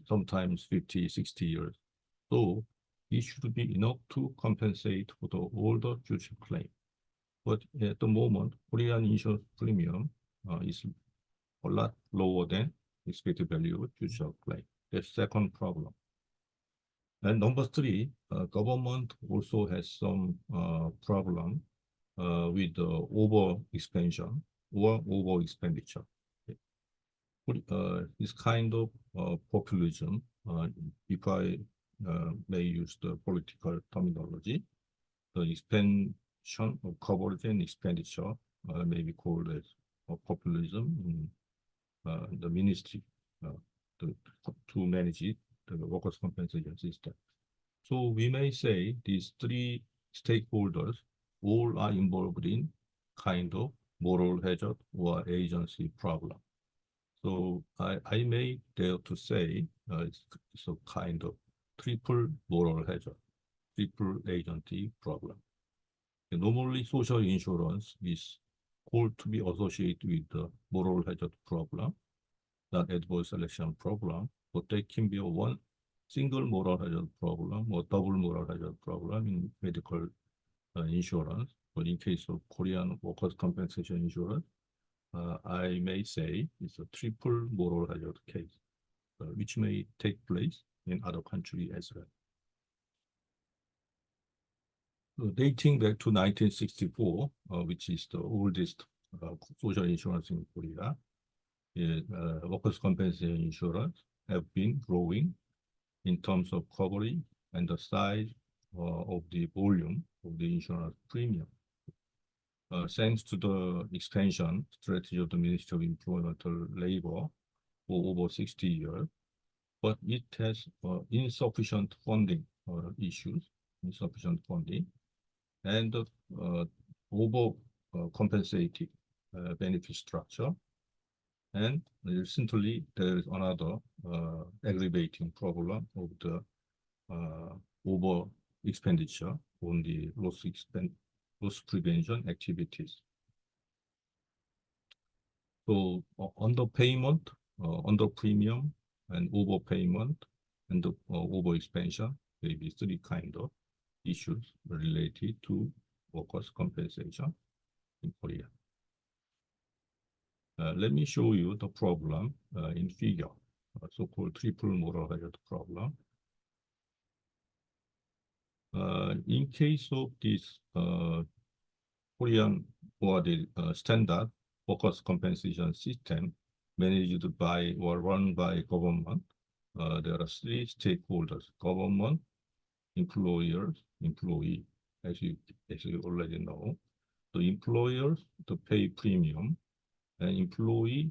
sometimes 50, 60 years. So it should be enough to compensate for the older future claim. But at the moment, Korean insurance premium is a lot lower than expected value of future claim. That's second problem. And number three, government also has some problem with the over expansion or over expenditure. This kind of populism, if I may use the political terminology, the expansion of coverage and expenditure may be called as populism in the ministry to manage it, the workers' compensation system. So we may say these three stakeholders all are involved in kind of moral hazard or agency problem. So I may dare to say it's a kind of triple moral hazard, triple agency problem. And normally, social insurance is called to be associated with the moral hazard problem, not adverse selection problem, but there can be a one single moral hazard problem or double moral hazard problem in medical insurance. But in case of Korean workers' compensation insurance, I may say it's a triple moral hazard case, which may take place in other countries as well. So dating back to 1964, which is the oldest social insurance in Korea, workers' compensation insurance have been growing in terms of coverage and the size of the volume of the insurance premium. Thanks to the expansion strategy of the Ministry of Employment and Labor for over 60 years, but it has insufficient funding issues, insufficient funding, and over compensated benefit structure. And recently, there is another aggravating problem of the over expenditure on the loss prevention activities. So underpayment, under premium, and overpayment, and the over expansion, maybe three kind of issues related to workers' compensation in Korea. Let me show you the problem in figure, so-called triple moral hazard problem. In case of this Korean or the standard workers' compensation system managed by or run by government, there are three stakeholders: government, employers, employee. As you already know, the employers to pay premium, and employee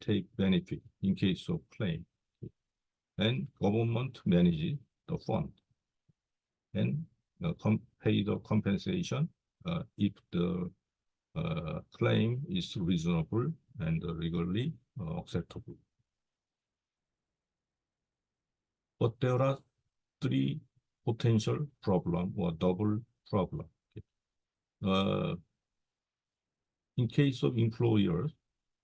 take benefit in case of claim, and government manages the fund and pay the compensation if the claim is reasonable and legally acceptable. But there are three potential problem or double problem. In case of employers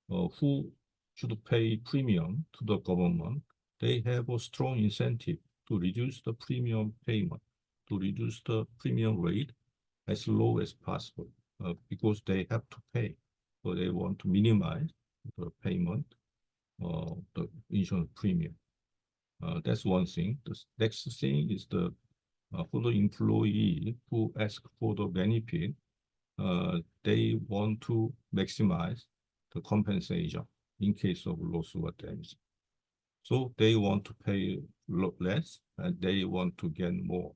who should pay premium to the government, they have a strong incentive to reduce the premium payment, to reduce the premium rate as low as possible, because they have to pay. So they want to minimize the payment of the insurance premium. That's one thing. The next thing is for the employee who ask for the benefit, they want to maximize the compensation in case of loss or damage. So they want to pay less and they want to get more.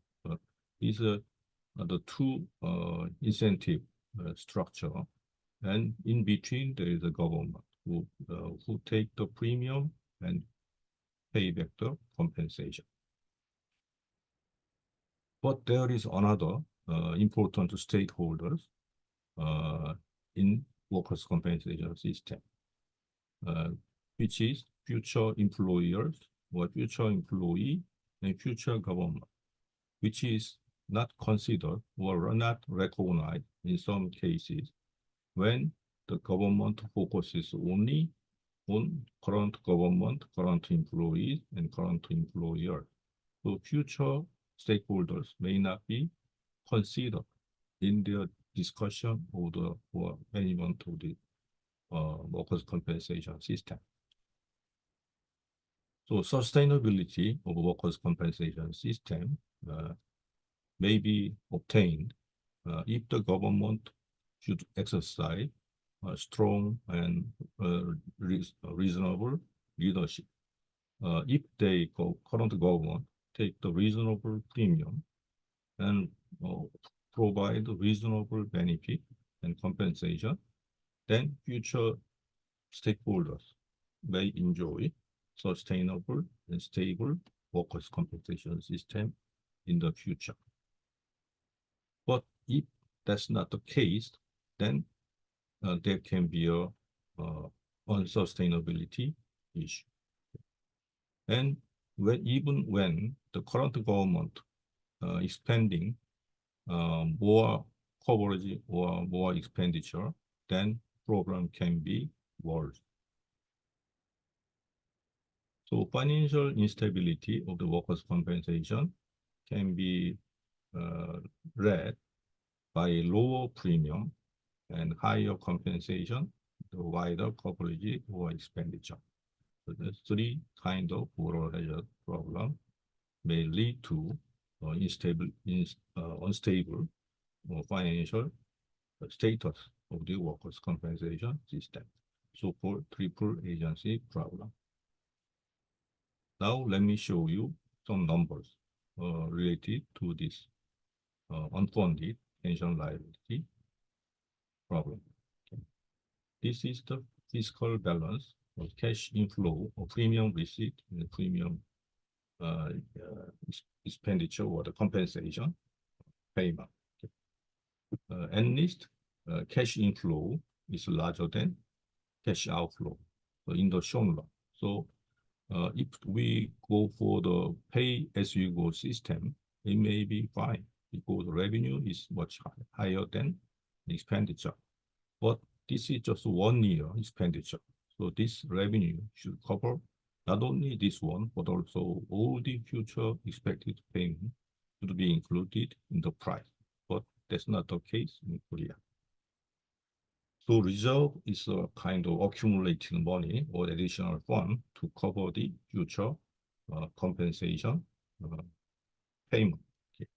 These are the two incentive structure, and in between there is a government who take the premium and pay back the compensation. But there is another important stakeholders in workers' compensation system, which is future employers or future employee and future government, which is not considered or not recognized in some cases when the government focuses only on current government, current employees, and current employer. So future stakeholders may not be considered in their discussion of the management of the workers' compensation system. So sustainability of workers' compensation system may be obtained if the government should exercise strong and reasonable leadership. If the current government take the reasonable premium and provide reasonable benefit and compensation, then future stakeholders may enjoy sustainable and stable workers' compensation system in the future. But if that's not the case, then there can be a unsustainability issue. And even when the current government is spending more coverage or more expenditure, then problem can be worse. So financial instability of the workers' compensation can be read by lower premium and higher compensation, the wider coverage or expenditure. So the three kinds of moral hazard problem may lead to unstable financial status of the workers' compensation system, so-called triple agency problem. Now let me show you some numbers related to this unfunded pension liability problem. Okay. This is the fiscal balance of cash inflow of premium receipt and premium expenditure or the compensation payment. Okay. At least cash inflow is larger than cash outflow in the shown run. So if we go for the pay-as-you-go system, it may be fine because revenue is much higher than the expenditure. But this is just 1 year expenditure. So this revenue should cover not only this one, but also all the future expected payment should be included in the price. But that's not the case in Korea. So reserve is a kind of accumulating money or additional fund to cover the future compensation payment. Okay.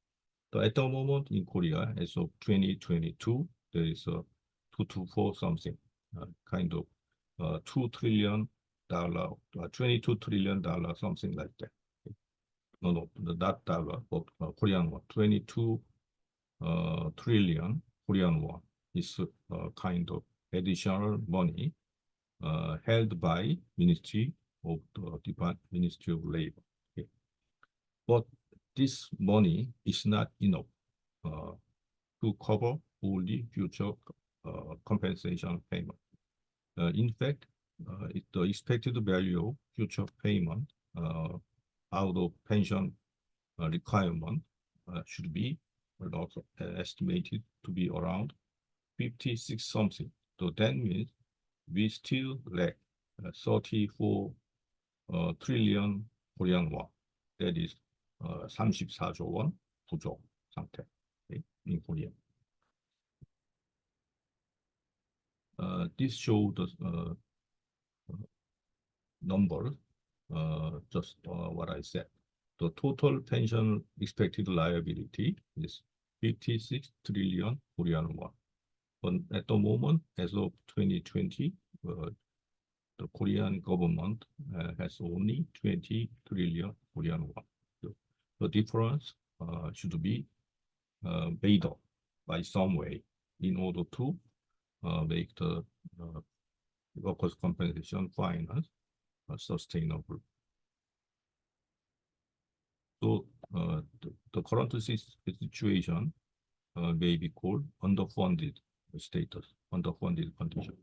So at the moment in Korea, as of 2022, there is a 224 something kind of $2 trillion, $22 trillion, something like that. Okay. No, not dollar, but Korean won. 22 trillion Korean won is kind of additional money held by Ministry of Ministry of Labor. Okay. But this money is not enough to cover all the future compensation payment. In fact, the expected value of future payment out of pension requirement should be loss estimated to be around 56 something. So that means we still lack 34 trillion Korean won. That is 34조 원 부족 상태 in Korea. This shows the number, just what I said. The total pension expected liability is 56 trillion Korean won. But at the moment, as of 2020, the Korean government has only 20 trillion Korean won. The difference should be made up by some way in order to make the workers' compensation finance sustainable. So the current situation may be called underfunded status, underfunded condition,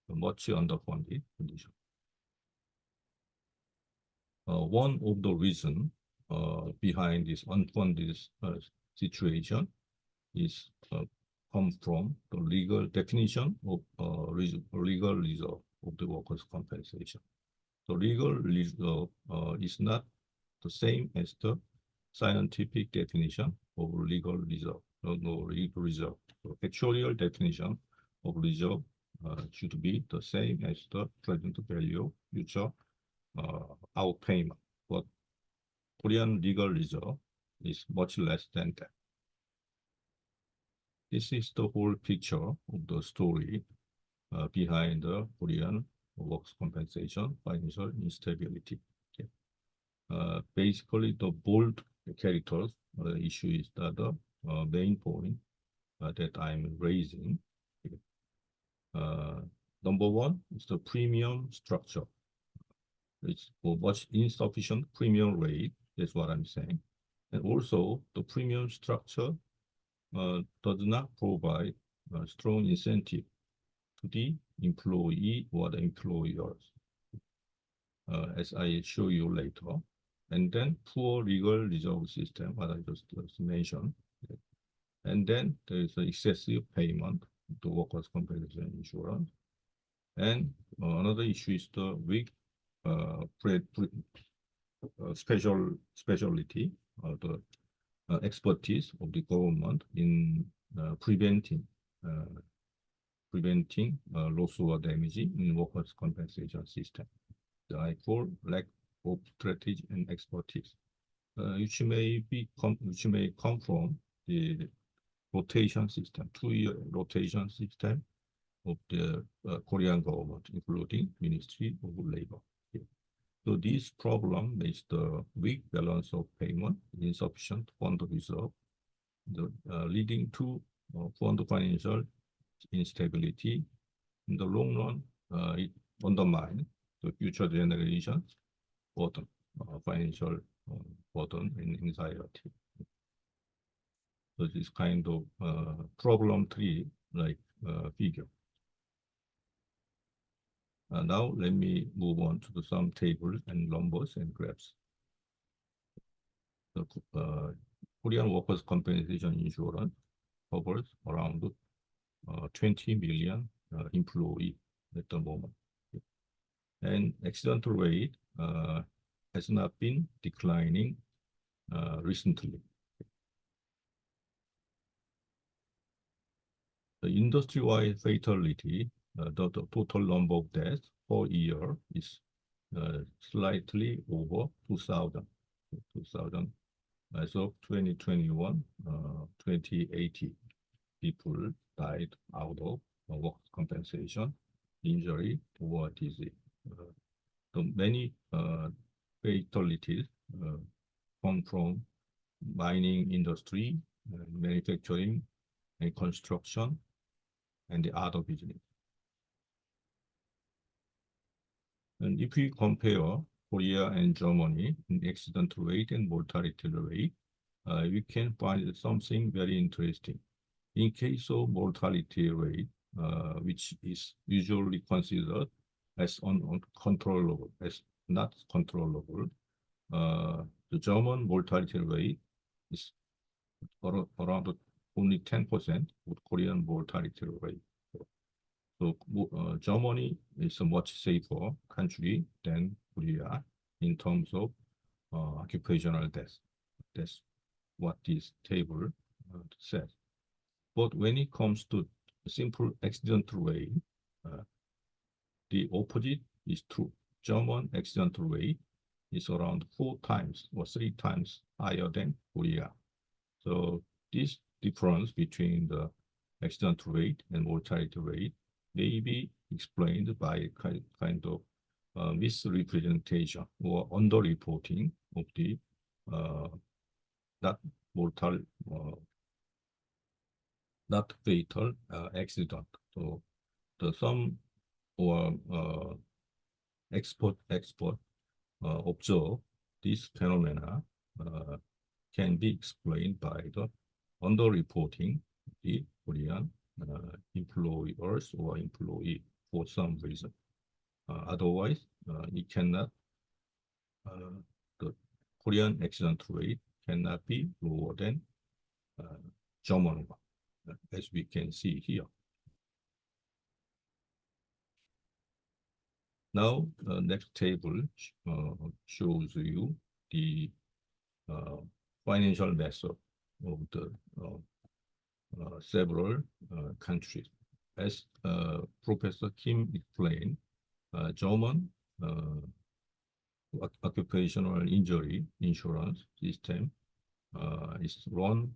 much underfunded condition. One of the reasons behind this unfunded situation is come from the legal definition of legal reserve of the workers' compensation. The legal reserve is not the same as the scientific definition of legal reserve. No legal reserve. The actuarial definition of reserve should be the same as the present value of future outpayment. But Korean legal reserve is much less than that. This is the whole picture of the story behind the Korean workers' compensation financial instability. Okay. Basically, the bold characters issue is the main point that I'm raising. Number one is the premium structure. It's much insufficient premium rate. That's what I'm saying. And also, the premium structure does not provide a strong incentive to the employee or the employers, as I show you later. And then poor legal reserve system, what I just mentioned. And then there is the excessive payment to workers' compensation insurance. And another issue is the weak specialty, the expertise of the government in preventing loss or damage in workers' compensation system. I call lack of strategy and expertise, which may come from the rotation system, 2-year rotation system of the Korean government, including Ministry of Labor. Okay. So this problem makes the weak balance of payment, insufficient fund reserve, leading to fund financial instability. In the long run, it undermines the future generations' burden, financial burden and anxiety. So this kind of problem tree-like figure. Now let me move on to some tables and numbers and graphs. The Korean workers' compensation insurance covers around 20 million employees at the moment. And accidental rate has not been declining recently. The industry-wide fatality, the total number of deaths per year is slightly over 2,000. As of 2021, 2080 people died out of work compensation, injury, or disease. The many fatalities come from mining industry, manufacturing, and construction, and the other business. And if we compare Korea and Germany in accident rate and mortality rate, we can find something very interesting. In case of mortality rate, which is usually considered as uncontrollable, as not controllable, the German mortality rate is around only 10% of Korean mortality rate. So Germany is a much safer country than Korea in terms of occupational death. That's what this table says. But when it comes to simple accident rate, the opposite is true. German accident rate is around 4 times or 3 times higher than Korea. So this difference between the accident rate and mortality rate may be explained by kind of misrepresentation or underreporting of the not mortal, not fatal accident. So some or expert observe this phenomena can be explained by the underreporting the Korean employers or employee for some reason. Otherwise, it cannot. The Korean accident rate cannot be lower than German one, as we can see here. Now, the next table shows you the financial method of the several countries. As Professor Kim explained, German occupational injury insurance system is run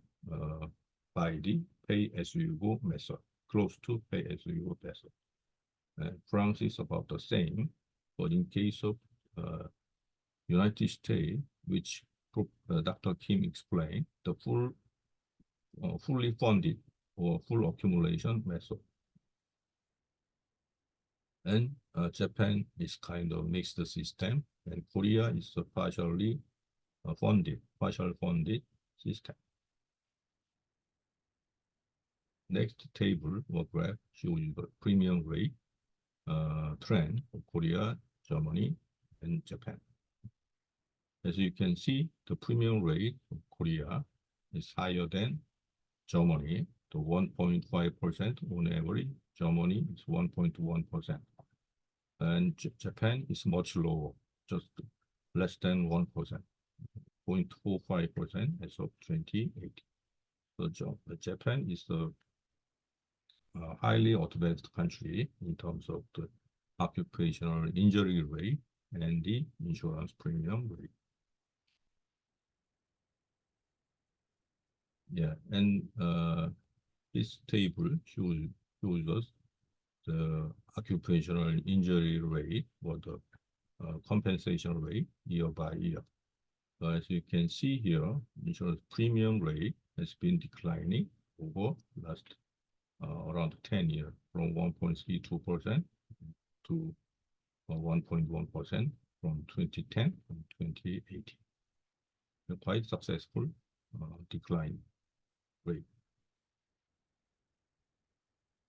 by the pay-as-you-go method, close to pay-as-you-go method. France is about the same, but in case of United States, which Dr. Kim explained, the fully funded or full accumulation method. And Japan is kind of mixed system, and Korea is a partial funded system. Next table or graph shows you the premium rate trend of Korea, Germany, and Japan. As you can see, the premium rate of Korea is higher than Germany, to 1.5% on average. Germany is 1.1%. And Japan is much lower, just less than 1%, 0.45% as of 2018. So Japan is a highly advanced country in terms of the occupational injury rate and the insurance premium rate. Yeah, and this table shows us the occupational injury rate or the compensation rate year by year. As you can see here, insurance premium rate has been declining over last around 10 years, from 1.32% to 1.1% from 2010 and 2018. A quite successful decline rate.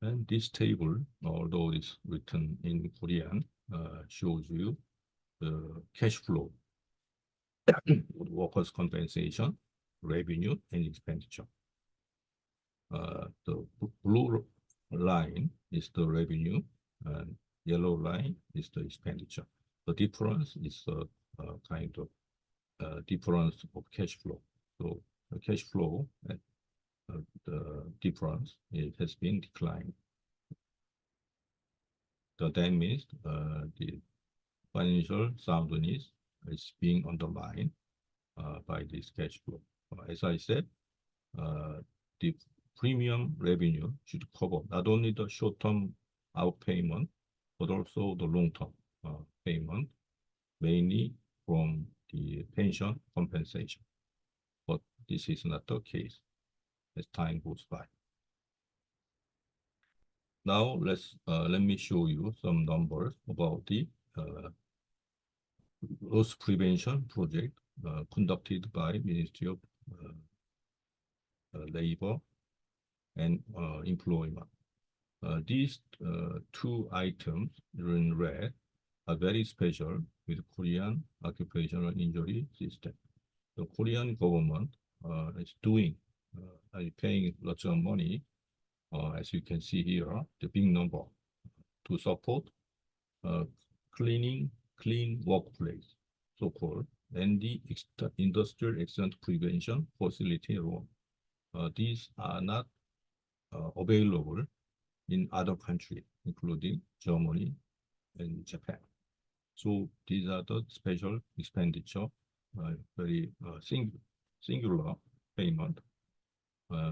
And this table, although it's written in Korean, shows you the cash flow, workers' compensation, revenue, and expenditure. The blue line is the revenue, and yellow line is the expenditure. The difference is a kind of difference of cash flow. So the cash flow, the difference, it has been declined. So that means the financial soundness is being undermined by this cash flow. As I said, the premium revenue should cover not only the short-term outpayment, but also the long-term payment, mainly from the pension compensation. But this is not the case as time goes by. Now let me show you some numbers about the loss prevention project conducted by Ministry of Labor and Employment. These two items in red are very special with Korean occupational injury system. The Korean government is doing are paying lots of money, as you can see here, the big number, to support clean workplace, so-called, and the industrial accident prevention facility role. These are not available in other countries, including Germany and Japan. So these are the special expenditure, very singular payment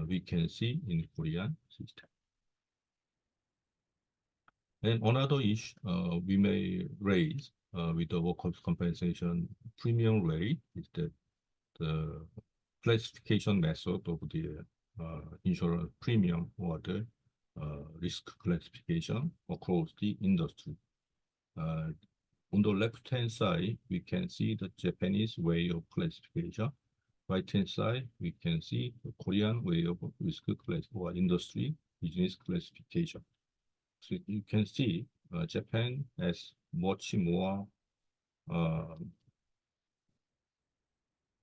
we can see in Korean system. And another issue we may raise with the workers' compensation premium rate is that the classification method of the insurance premium or the risk classification across the industry. On the left-hand side, we can see the Japanese way of classification. Right-hand side, we can see the Korean way of risk class or industry business classification. So you can see Japan has much more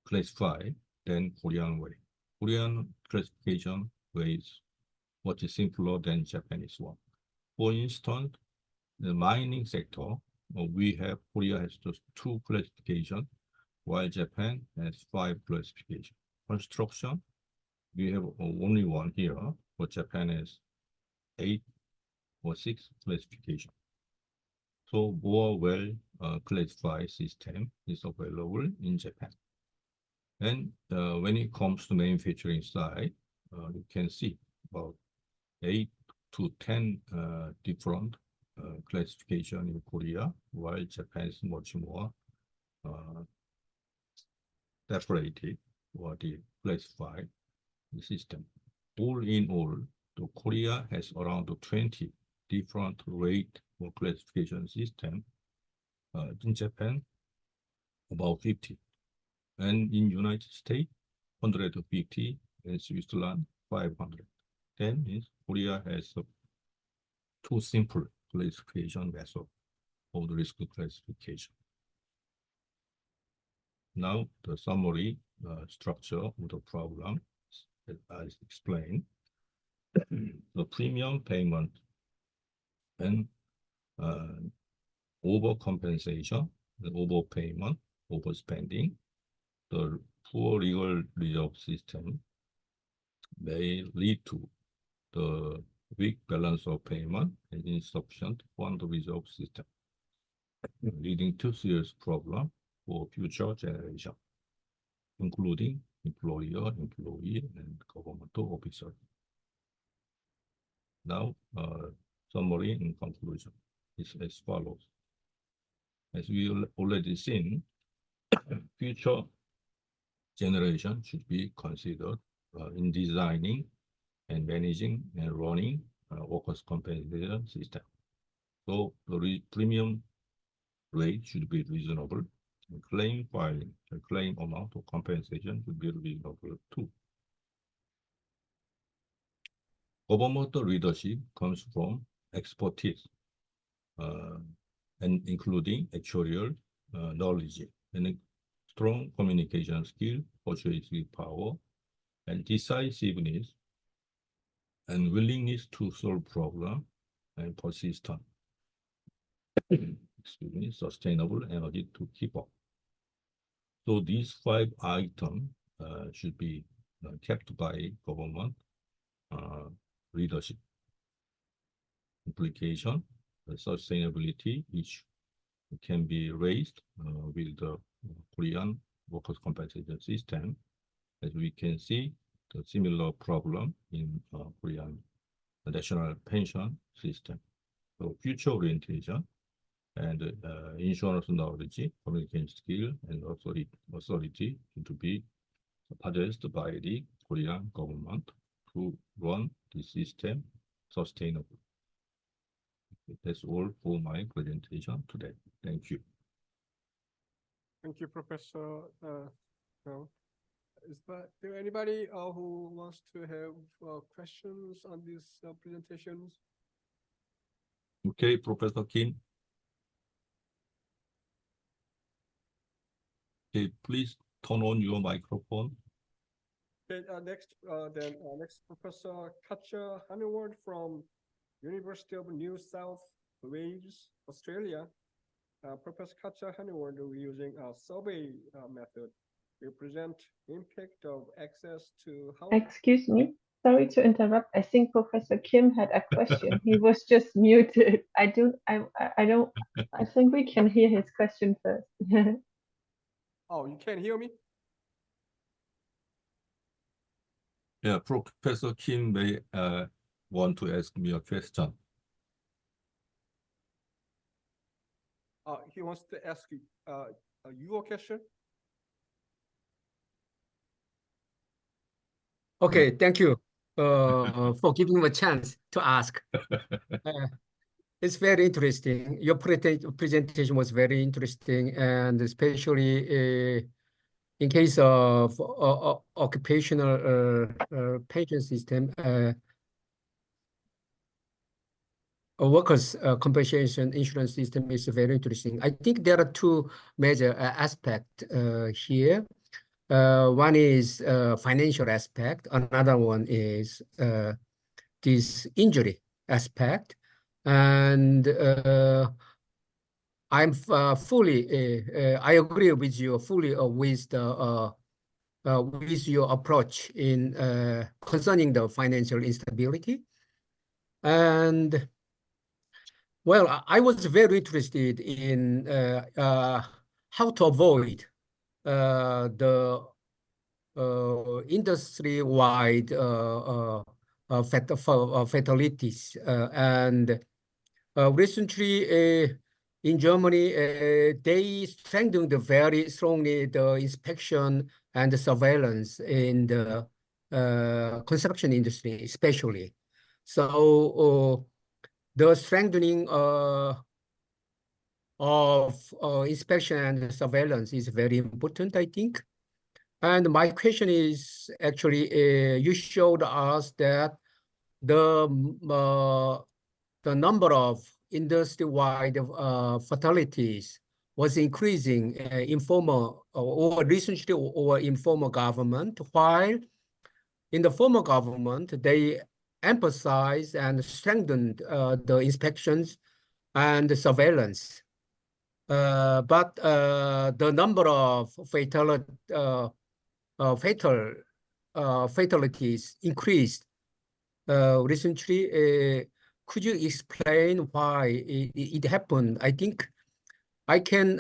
classified than Korean way. Korean classification way is much simpler than Japanese one. For instance, the mining sector, Korea has just 2 classifications, while Japan has 5 classifications. Construction, we have only 1 here, but Japan has 8 or 6 classifications. So more well classified system is available in Japan. And when it comes to manufacturing side, you can see about 8 to 10 different classification in Korea, while Japan is much more separated or the classified system. All in all, the Korea has around 20 different rate or classification system. In Japan, about 50. And in United States, 150, and Switzerland, 500. Then means Korea has 2 simple classification method of the risk classification. Now the summary structure of the problem that I explained. The premium payment and overcompensation, the overpayment, overspending, the poor legal reserve system may lead to the weak balance of payment and insufficient fund reserve system, leading to serious problem for future generation, including employer, employee, and governmental officers. Now, summary and conclusion is as follows. As we already seen, future generation should be considered in designing and managing and running workers' compensation system. So the premium rate should be reasonable. And claim filing, the claim amount of compensation should be reasonable too. Governmental leadership comes from expertise, and including actuarial knowledge and strong communication skill, persuasive power, and decisiveness, and willingness to solve problems, and persistent, sustainable energy to keep up. So these 5 items should be kept by government leadership. Implication, sustainability, which can be raised with the Korean workers' compensation system. As we can see, the similar problem in Korean national pension system. So future orientation and insurance knowledge, communication skill, and authority to be possessed by the Korean government to run the system sustainably. That's all for my presentation today. Thank you. Thank you, Professor. Is there anybody who wants to have questions on these presentations? Okay, Professor Kim. Okay, please turn on your microphone. Okay, next Professor Katja Honeyward from University of New South Wales, Australia. Professor Katja Honeyward will be using a survey method to present impact of access to housing. Excuse me, sorry to interrupt. I think Professor Kim had a question. He was just muted. I don't, I think we can hear his question first. Oh, you can't hear me? Yeah, Professor Kim may want to ask me a question. He wants to ask you a question. Okay, thank you for giving me a chance to ask. It's very interesting. Your presentation was very interesting, and especially in case of occupational pension system, a workers' compensation insurance system is very interesting. I think there are two major aspects here. One is financial aspect. Another one is this injury aspect. And I'm fully, I agree with you fully with your approach in concerning the financial instability. And well, I was very interested in how to avoid the industry-wide fatalities. And recently in Germany, they strengthened very strongly the inspection and the surveillance in the construction industry, especially. So the strengthening of inspection and surveillance is very important, I think. And my question is actually, you showed us that the number of industry-wide fatalities was increasing in former or recently or in former government, while in the former government, they emphasized and strengthened the inspections and the surveillance. But the number of fatalities increased recently. Could you explain why it happened? I think I can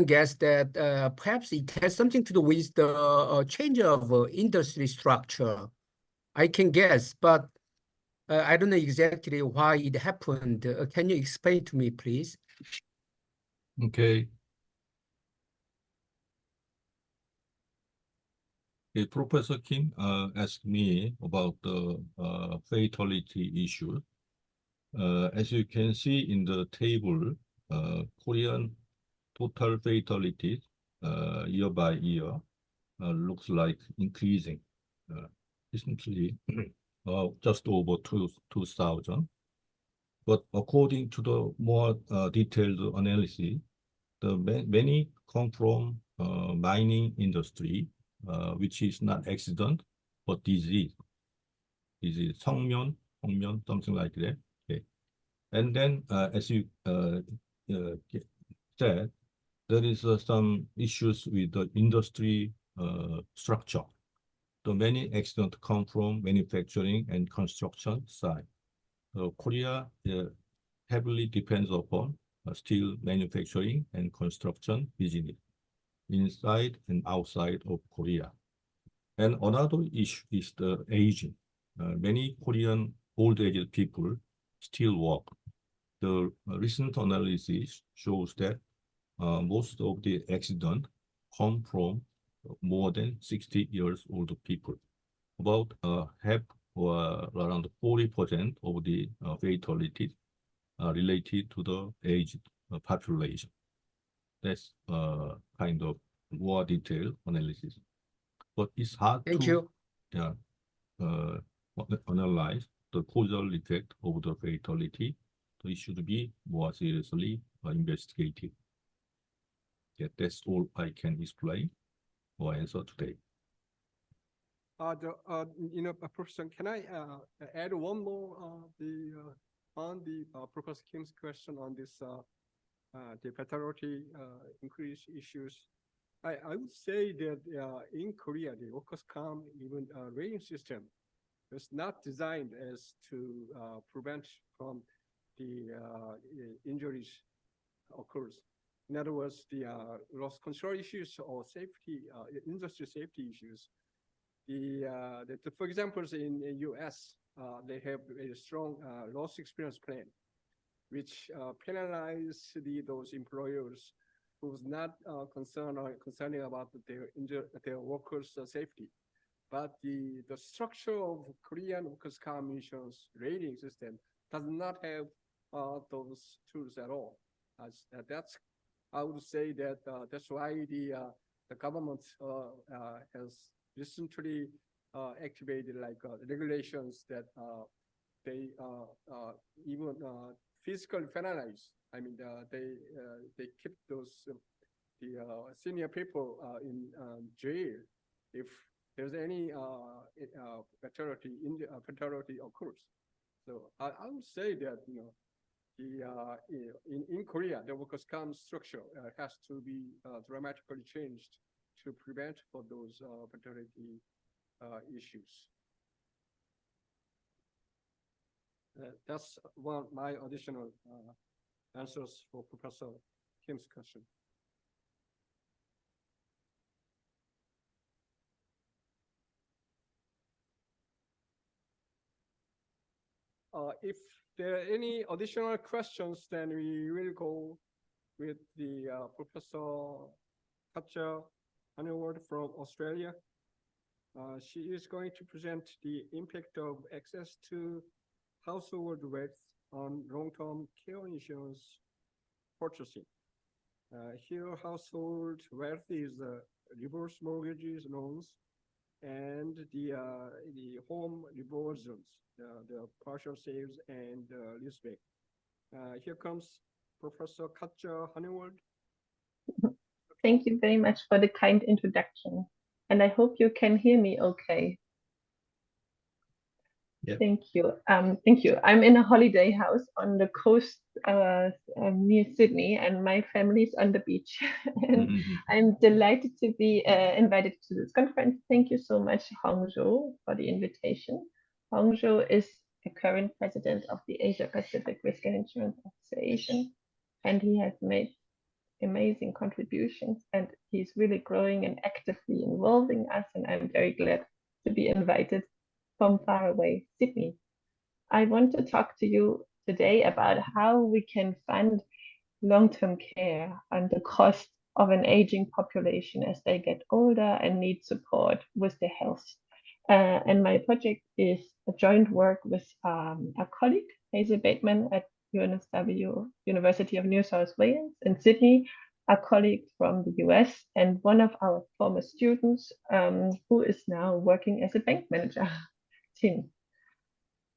guess that perhaps it has something to do with the change of industry structure. I can guess, but I don't know exactly why it happened. Can you explain to me, please? Okay. Professor Kim asked me about the fatality issue. As you can see in the table, Korean total fatalities year by year looks like increasing. Recently, just over 2,000. But according to the more detailed analysis, many come from mining industry, which is not accident, but disease. 성면, something like that. Okay. And then, as you said, there is some issues with the industry structure. The many accidents come from manufacturing and construction side. Korea heavily depends upon steel manufacturing and construction business inside and outside of Korea. And another issue is the aging. Many Korean old-aged people still work. The recent analysis shows that most of the accidents come from more than 60 years old people. About half or around 40% of the fatalities are related to the aged population. That's kind of more detailed analysis. But it's hard to analyze the causal effect of the fatality. So it should be more seriously investigated. Yeah, that's all I can explain or answer today. Professor, can I add one more on the Professor Kim's question on this the fatality increase issues? I would say that in Korea, the workers' comp even rating system is not designed as to prevent from the injuries occurs. In other words, the loss control issues or safety, industry safety issues. For example, in the US, they have a strong loss experience plan, which penalize those employers who's not concerning about their workers' safety. But the structure of Korean workers' comp insurance rating system does not have those tools at all. I would say that that's why the government has recently activated like regulations that they even physically penalize. I mean, they keep those the senior people in jail if there's any fatality occurs. So I would say that in Korea the workers' comp structure has to be dramatically changed to prevent for those fatality issues. That's one of my additional answers for Professor Kim's question. If there are any additional questions, then we will go with the Professor Katja Honeywood from Australia. She is going to present the impact of access to household wealth on long-term care insurance purchasing. Here, household wealth is reverse mortgages loans and the home reversions, the partial sales and leaseback. Here comes Professor Katja Honeywood. Thank you very much for the kind introduction. And I hope you can hear me okay. Yep. Thank you. Thank you. I'm in a holiday house on the coast near Sydney, and my family's on the beach. And I'm delighted to be invited to this conference. Thank you so much, Hongzhou, for the invitation. Hongzhou is the current president of the Asia Pacific Risk and Insurance Association, and he has made amazing contributions, and he's really growing and actively involving us, and I'm very glad to be invited from far away Sydney. I want to talk to you today about how we can fund long-term care and the cost of an aging population as they get older and need support with their health. And my project is a joint work with a colleague, Hazel Bateman at UNSW, University of New South Wales in Sydney, a colleague from the US, and one of our former students who is now working as a bank manager, Tim.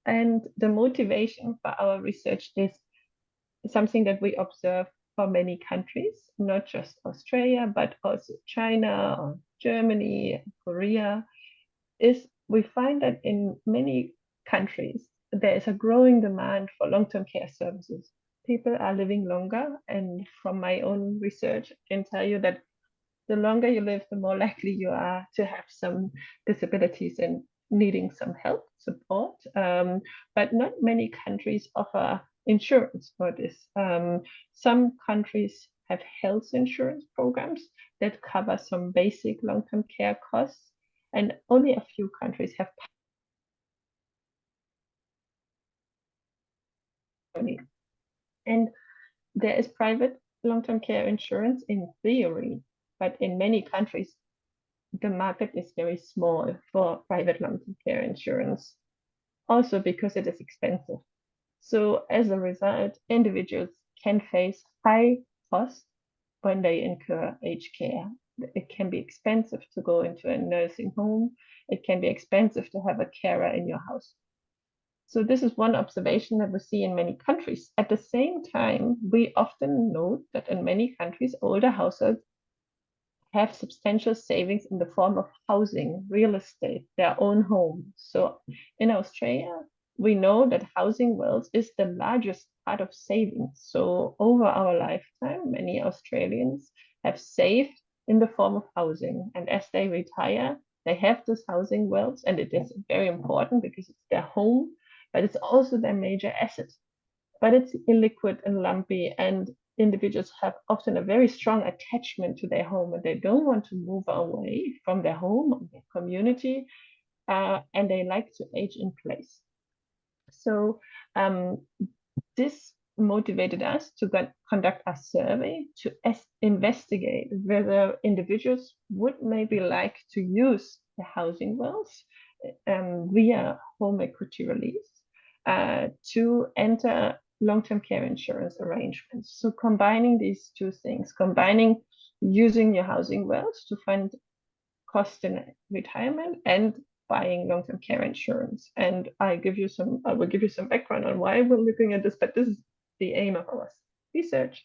And the motivation for our research is something that we observe for many countries, not just Australia, but also China, or Germany, Korea, is we find that in many countries, there is a growing demand for long-term care services. People are living longer, and from my own research, I can tell you that the longer you live, the more likely you are to have some disabilities and needing some help, support. But not many countries offer insurance for this. Some countries have health insurance programs that cover some basic long-term care costs, and only a few countries have. And there is private long-term care insurance in theory, but in many countries, the market is very small for private long-term care insurance, also because it is expensive. So as a result, individuals can face high costs when they incur aged care. It can be expensive to go into a nursing home. It can be expensive to have a carer in your house. So this is one observation that we see in many countries. At the same time, we often note that in many countries, older households have substantial savings in the form of housing, real estate, their own home. So in Australia, we know that housing wealth is the largest part of savings. So over our lifetime, many Australians have saved in the form of housing. And as they retire, they have this housing wealth, and it is very important because it's their home, but it's also their major asset. But it's illiquid and lumpy, and individuals have often a very strong attachment to their home, and they don't want to move away from their home or their community, and they like to age in place. So this motivated us to conduct a survey to investigate whether individuals would maybe like to use the housing wealth via home equity release to enter long-term care insurance arrangements. So combining these two things, combining using your housing wealth to fund cost in retirement and buying long-term care insurance. And I will give you some background on why we're looking at this, but this is the aim of our research.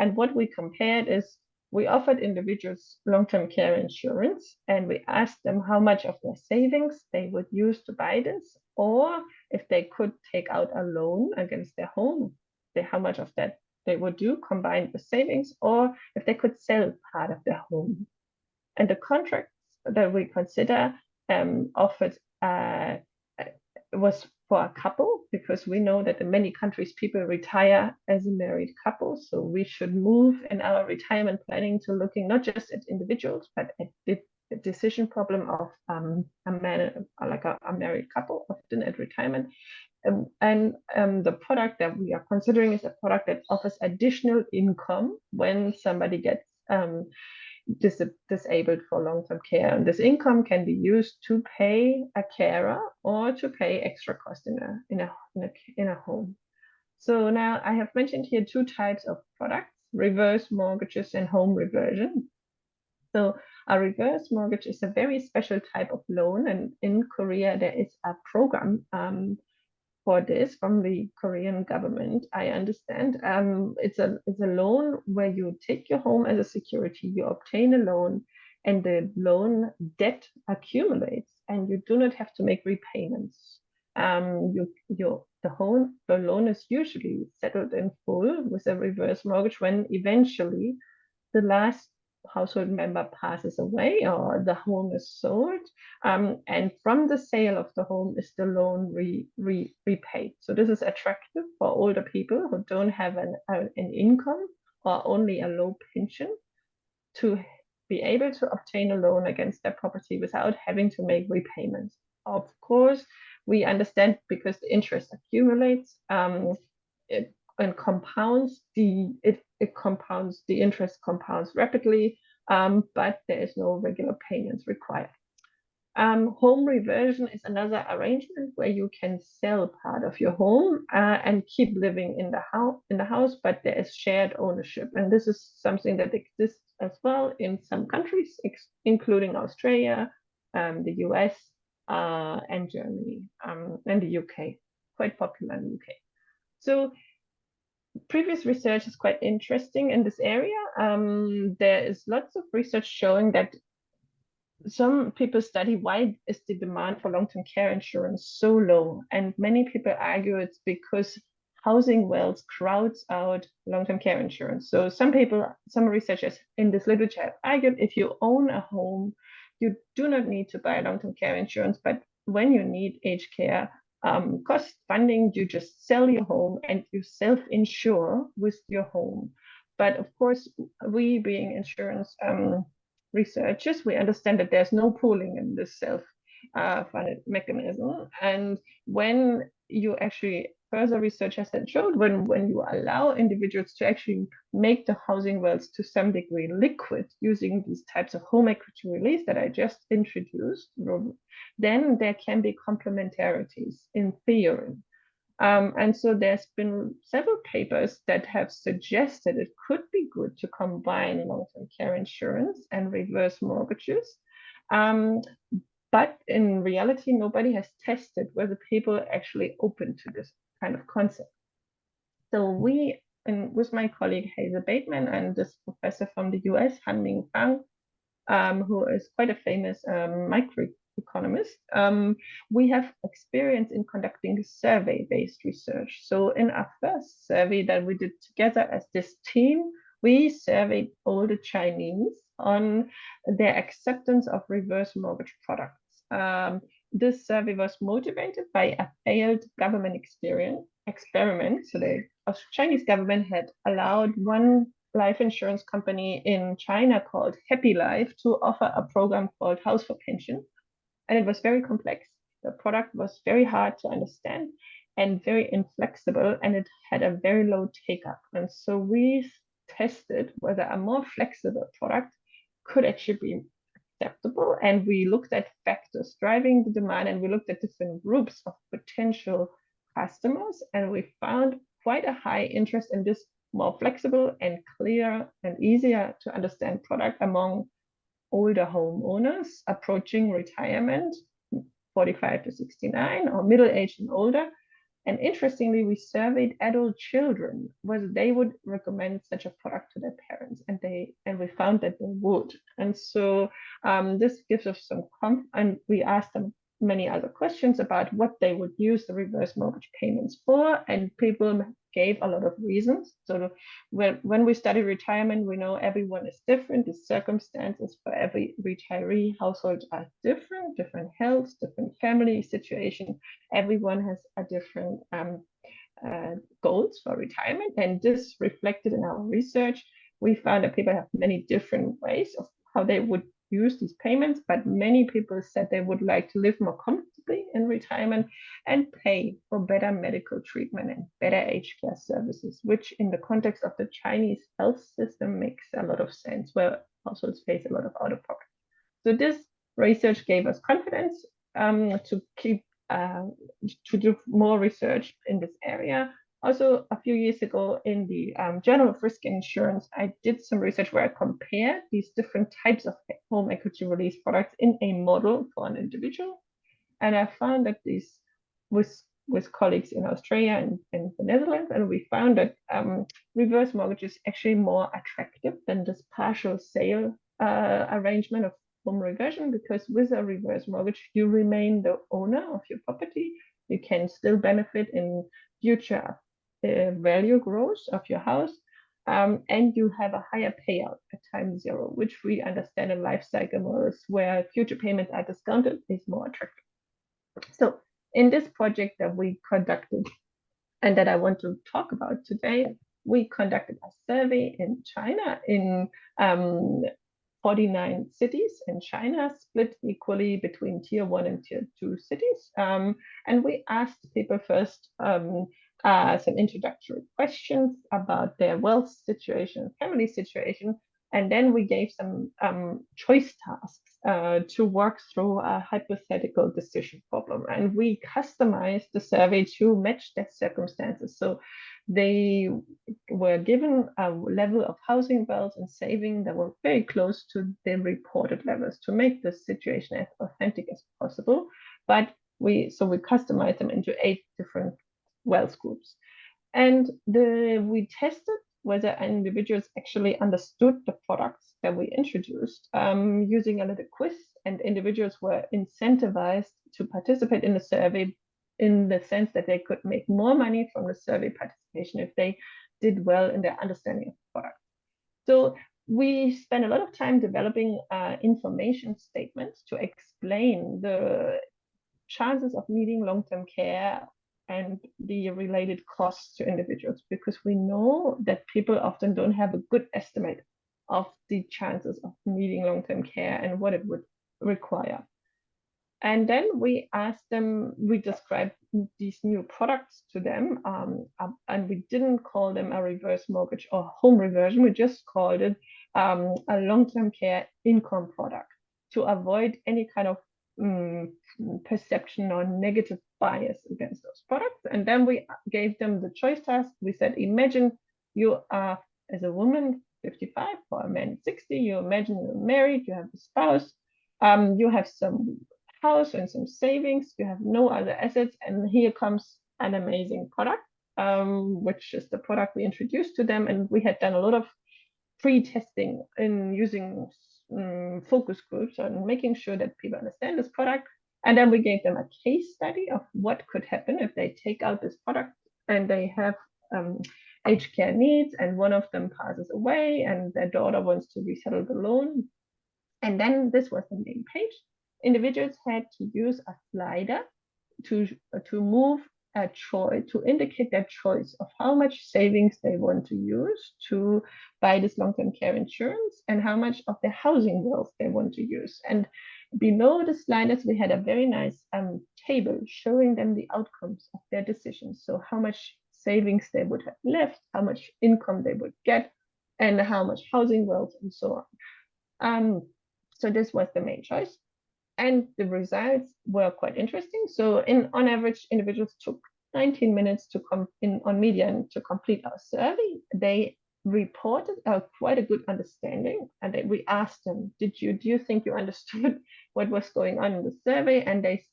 And what we compared is we offered individuals long-term care insurance, and we asked them how much of their savings they would use to buy this, or if they could take out a loan against their home, how much of that they would do combined with savings, or if they could sell part of their home. And the contracts that we consider offered was for a couple, because we know that in many countries people retire as a married couple. So we should move in our retirement planning to looking not just at individuals, but at the decision problem of a man, like a married couple, often at retirement. And the product that we are considering is a product that offers additional income when somebody gets disabled for long-term care, and this income can be used to pay a carer or to pay extra cost in a home. So now I have mentioned here two types of products: reverse mortgages and home reversion. So a reverse mortgage is a very special type of loan, and in Korea there is a program for this from the Korean government, I understand. It's a loan where you take your home as a security, you obtain a loan, and the loan debt accumulates, and you do not have to make repayments. The loan is usually settled in full with a reverse mortgage when eventually the last household member passes away or the home is sold, and from the sale of the home is the loan repaid. So this is attractive for older people who don't have an income or only a low pension to be able to obtain a loan against their property without having to make repayments. Of course, we understand because the interest accumulates, and compounds, the interest compounds rapidly, but there is no regular payments required. Home reversion is another arrangement where you can sell part of your home and keep living in the house, but there is shared ownership, and this is something that exists as well in some countries, including Australia, the US, and Germany, and the UK, quite popular in the UK. So previous research is quite interesting in this area. There is lots of research showing that some people study why is the demand for long-term care insurance so low, and many people argue it's because housing wealth crowds out long-term care insurance. So some researchers in this literature have argued if you own a home, you do not need to buy long-term care insurance, but when you need aged care cost funding, you just sell your home and you self-insure with your home. But of course, we being insurance researchers, we understand that there's no pooling in this self-funded mechanism. And when you actually, further research has showed when you allow individuals to actually make the housing wealth to some degree liquid using these types of home equity release that I just introduced, then there can be complementarities in theory. And so there's been several papers that have suggested it could be good to combine long-term care insurance and reverse mortgages. But in reality, nobody has tested whether people are actually open to this kind of concept. So with my colleague Hazel Bateman and this professor from the US, Han Ming Fang, who is quite a famous microeconomist, we have experience in conducting survey-based research. So in our first survey that we did together as this team, we surveyed all the Chinese on their acceptance of reverse mortgage products. This survey was motivated by a failed government experiment. So the Chinese government had allowed one life insurance company in China called Happy Life to offer a program called House for Pension. And it was very complex. The product was very hard to understand and very inflexible, and it had a very low take-up. And so we tested whether a more flexible product could actually be acceptable. And we looked at factors driving the demand, and we looked at different groups of potential customers, and we found quite a high interest in this more flexible and clear and easier to understand product among older homeowners approaching retirement, 45 to 69, or middle age and older. And interestingly, we surveyed adult children whether they would recommend such a product to their parents, and we found that they would. And so this gives us some and we asked them many other questions about what they would use the reverse mortgage payments for, and people gave a lot of reasons. So when we study retirement, we know everyone is different. The circumstances for every retiree household are different health, different family situation. Everyone has a different goals for retirement, and this reflected in our research. We found that people have many different ways of how they would use these payments, but many people said they would like to live more comfortably in retirement and pay for better medical treatment and better aged care services, which in the context of the Chinese health system makes a lot of sense, where households face a lot of out-of-pocket. So this research gave us confidence to keep to do more research in this area. Also, a few years ago in the Journal of Risk Insurance, I did some research where I compared these different types of home equity release products in a model for an individual. And I found that these with colleagues in Australia and the Netherlands, and we found that reverse mortgage is actually more attractive than this partial sale arrangement of home reversion, because with a reverse mortgage, you remain the owner of your property. You can still benefit in future value growth of your house, and you have a higher payout at time zero, which we understand in life cycle models where future payments are discounted is more attractive. So in this project that we conducted and that I want to talk about today, we conducted a survey in China in 49 cities in China, split equally between tier 1 and tier 2 cities. And we asked people first some introductory questions about their wealth situation, family situation, and then we gave some choice tasks to work through a hypothetical decision problem. And we customized the survey to match their circumstances. So they were given a level of housing wealth and saving that were very close to the reported levels to make the situation as authentic as possible. But we customized them into 8 different wealth groups. And we tested whether individuals actually understood the products that we introduced using a little quiz, and individuals were incentivized to participate in the survey in the sense that they could make more money from the survey participation if they did well in their understanding of the product. So we spent a lot of time developing information statements to explain the chances of needing long-term care and the related costs to individuals, because we know that people often don't have a good estimate of the chances of needing long-term care and what it would require. And then we asked them, we described these new products to them, and we didn't call them a reverse mortgage or home reversion. We just called it a long-term care income product to avoid any kind of perception or negative bias against those products. And then we gave them the choice task. We said, imagine you are, as a woman, 55, or a man 60. You imagine you're married, you have a spouse, you have some house and some savings, you have no other assets, and here comes an amazing product, which is the product we introduced to them. And we had done a lot of pre-testing in using focus groups on making sure that people understand this product. And then we gave them a case study of what could happen if they take out this product and they have aged care needs, and one of them passes away and their daughter wants to resettle the loan. And then this was the main page. Individuals had to use a slider to move a choice, to indicate their choice of how much savings they want to use to buy this long-term care insurance and how much of their housing wealth they want to use. And below the sliders, we had a very nice table showing them the outcomes of their decisions. So how much savings they would have left, how much income they would get, and how much housing wealth, and so on. So this was the main choice. And the results were quite interesting. So on average, individuals took 19 minutes to come in on median to complete our survey. They reported quite a good understanding, and we asked them, do you think you understood what was going on in the survey? And they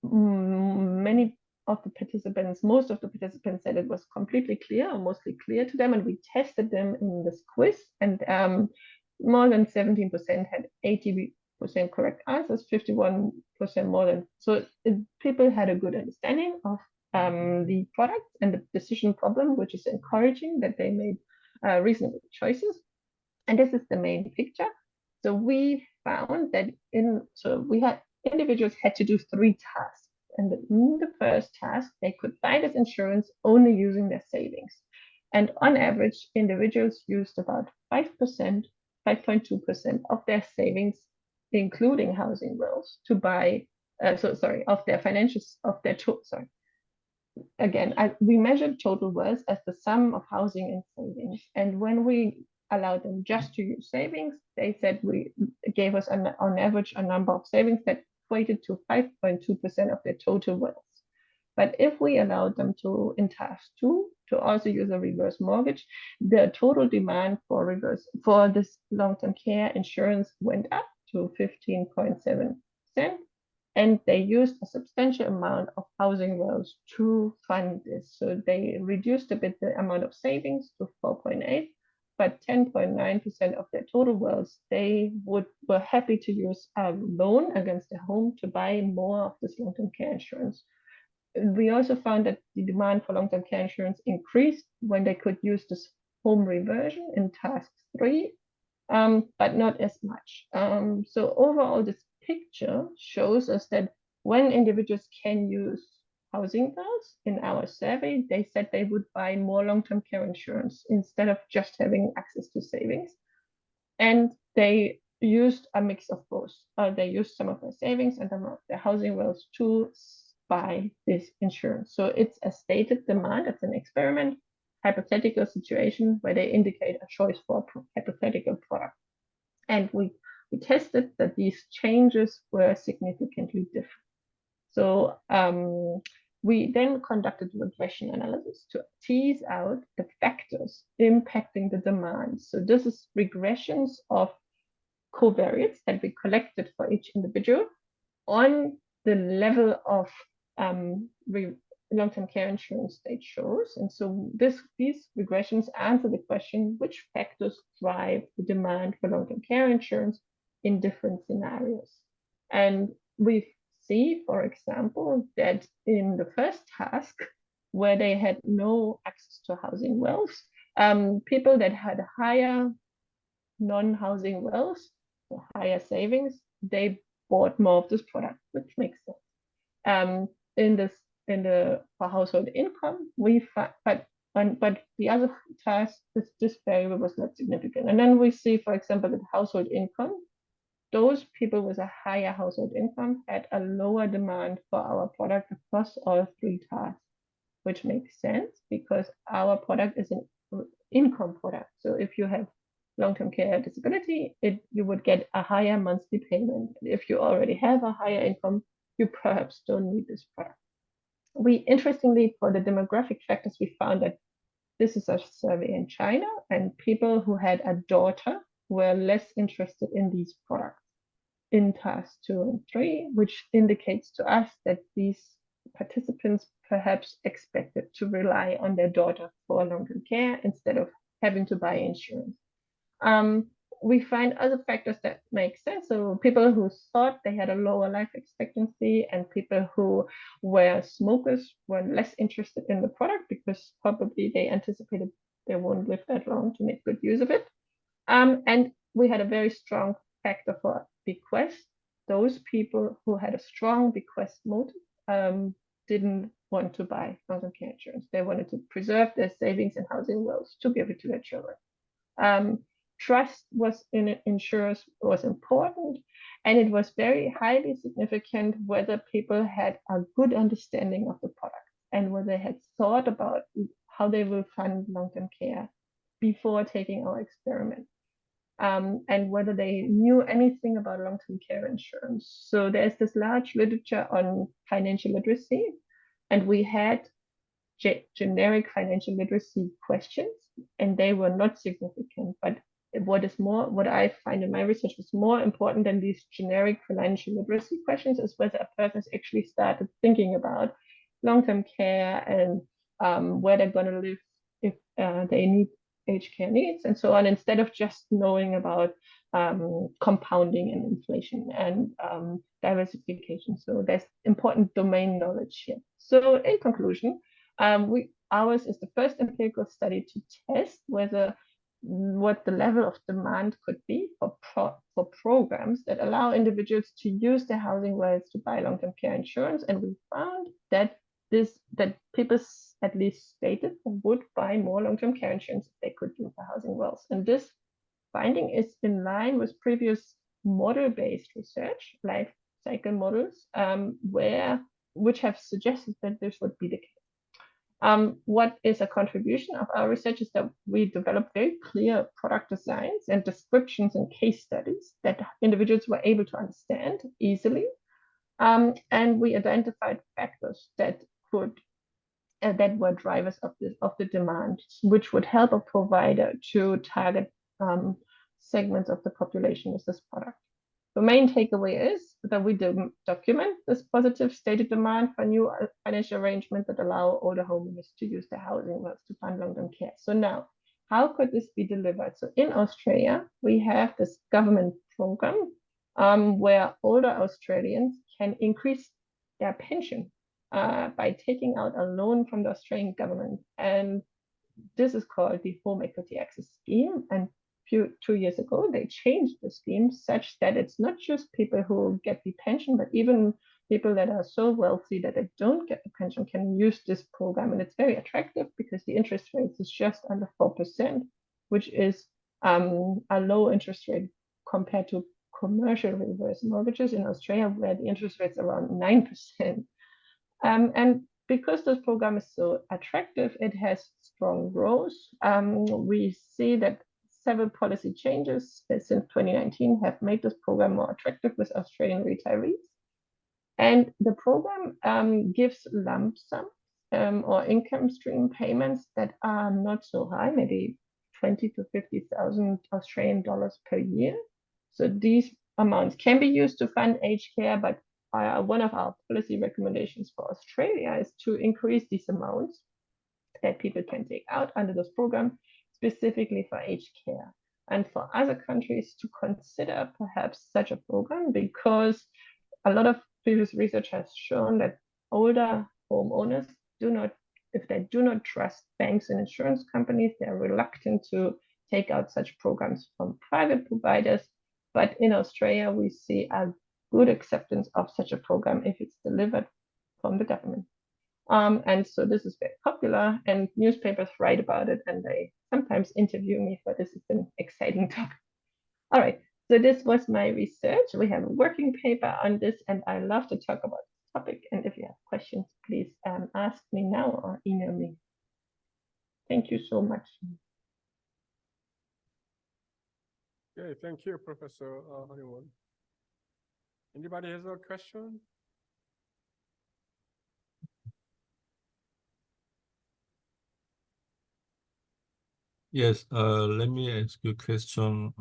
many of the participants, most of the participants said it was completely clear or mostly clear to them. And we tested them in this quiz, and more than 17% had 80% correct answers, 51% more than. So people had a good understanding of the product and the decision problem, which is encouraging that they made reasonable choices. And this is the main picture. So we found that individuals had to do 3 tasks. And in the first task, they could buy this insurance only using their savings. And on average, individuals used about 5.2% of their savings, including housing wealth, to buy, of their financials, we measured total wealth as the sum of housing and savings. And when we allowed them just to use savings, they said gave us on average a number of savings that equated to 5.2% of their total wealth. But if we allowed them to, in task 2, to also use a reverse mortgage, the total demand for this long-term care insurance went up to 15.7%. And they used a substantial amount of housing wealth to fund this. So they reduced a bit the amount of savings to 4.8, but 10.9% of their total wealth, they were happy to use a loan against their home to buy more of this long-term care insurance. We also found that the demand for long-term care insurance increased when they could use this home reversion in task 3, but not as much. So overall, this picture shows us that when individuals can use housing wealth in our survey, they said they would buy more long-term care insurance instead of just having access to savings. And they used a mix of both. They used some of their savings and some of their housing wealth to buy this insurance. So it's a stated demand. It's an experiment, hypothetical situation where they indicate a choice for a hypothetical product. And we tested that these changes were significantly different. So we then conducted regression analysis to tease out the factors impacting the demand. So this is regressions of covariates that we collected for each individual on the level of long-term care insurance they chose. And so these regressions answer the question, which factors drive the demand for long-term care insurance in different scenarios? And we see, for example, that in the first task, where they had no access to housing wealth, people that had higher non-housing wealth, or higher savings, they bought more of this product, which makes sense. For household income, but the other task, this variable was not significant. And then we see, for example, that household income, those people with a higher household income had a lower demand for our product across all 3 tasks, which makes sense because our product is an income product. So if you have long-term care disability, you would get a higher monthly payment. If you already have a higher income, you perhaps don't need this product. Interestingly, for the demographic factors, we found that this is a survey in China, and people who had a daughter were less interested in these products in tasks 2 and 3, which indicates to us that these participants perhaps expected to rely on their daughter for long-term care instead of having to buy insurance. we find other factors that make sense. So people who thought they had a lower life expectancy and people who were smokers were less interested in the product because probably they anticipated they won't live that long to make good use of it. And we had a very strong factor for bequest. Those people who had a strong bequest motive didn't want to buy long-term care insurance. They wanted to preserve their savings and housing wealth to give it to their children. Trust was in insurers was important, and it was very highly significant whether people had a good understanding of the product and whether they had thought about how they will fund long-term care before taking our experiment, and whether they knew anything about long-term care insurance. So there's this large literature on financial literacy, and we had generic financial literacy questions, and they were not significant. But what I find in my research was more important than these generic financial literacy questions is whether a person has actually started thinking about long-term care and where they're going to live if they need aged care needs and so on, instead of just knowing about compounding and inflation and diversification. So there's important domain knowledge here. So in conclusion, ours is the first empirical study to test what the level of demand could be for programs that allow individuals to use their housing wealth to buy long-term care insurance. And we found that people at least stated would buy more long-term care insurance if they could use the housing wealth. And this finding is in line with previous model-based research, life cycle models, which have suggested that this would be the case. What is a contribution of our research is that we developed very clear product designs and descriptions and case studies that individuals were able to understand easily. And we identified factors that were drivers of the demand, which would help a provider to target segments of the population with this product. The main takeaway is that we document this positive stated demand for new financial arrangements that allow older homeowners to use their housing wealth to fund long-term care. So now, how could this be delivered? So in Australia, we have this government program where older Australians can increase their pension by taking out a loan from the Australian government. And this is called the Home Equity Access Scheme. And 2 years ago, they changed the scheme such that it's not just people who get the pension, but even people that are so wealthy that they don't get the pension can use this program. And it's very attractive because the interest rate is just under 4%, which is a low interest rate compared to commercial reverse mortgages in Australia, where the interest rate's around 9%. And because this program is so attractive, it has strong growth. We see that several policy changes since 2019 have made this program more attractive with Australian retirees. And the program gives lump sum or income stream payments that are not so high, maybe 20 to 50,000 Australian dollars per year. So these amounts can be used to fund aged care, but one of our policy recommendations for Australia is to increase these amounts that people can take out under this program, specifically for aged care, and for other countries to consider perhaps such a program, because a lot of previous research has shown that older homeowners if they do not trust banks and insurance companies, they're reluctant to take out such programs from private providers. But in Australia, we see a good acceptance of such a program if it's delivered from the government. And so this is very popular, and newspapers write about it, and they sometimes interview me for this. It's an exciting topic. All right, so this was my research. We have a working paper on this, and I love to talk about this topic. And if you have questions, please ask me now or email me. Thank you so much. Okay, thank you, Professor Honeywell. Anybody has a question? Yes, let me ask you a question.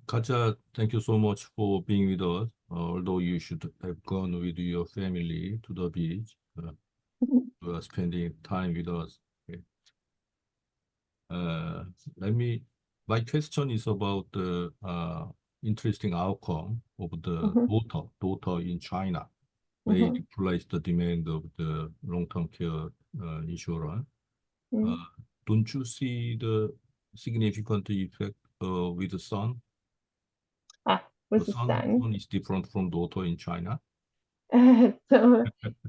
Katja, thank you so much for being with us. Although you should have gone with your family to the beach, you are spending time with us. Okay. Let me My question is about the interesting outcome of the daughter in China. They replace the demand of the long-term care insurance. Don't you see the significant effect with the son? With The the son. son is different from daughter in China.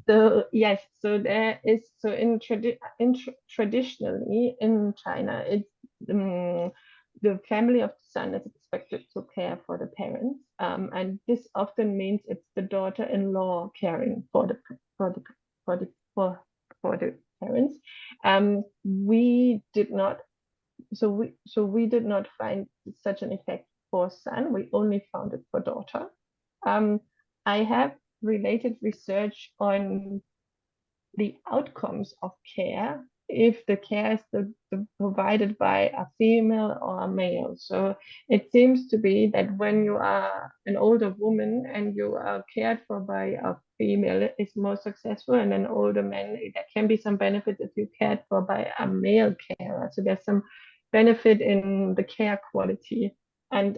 So yes, so there is traditionally in China, it's the family of the son is expected to care for the parents, and this often means it's the daughter-in-law caring for the parents. We did not find such an effect for son. We only found it for daughter. I have related research on the outcomes of care if the care is provided by a female or a male. So it seems to be that when you are an older woman and you are cared for by a female, it's more successful, and an older man, there can be some benefit if you're cared for by a male carer. So there's some benefit in the care quality. And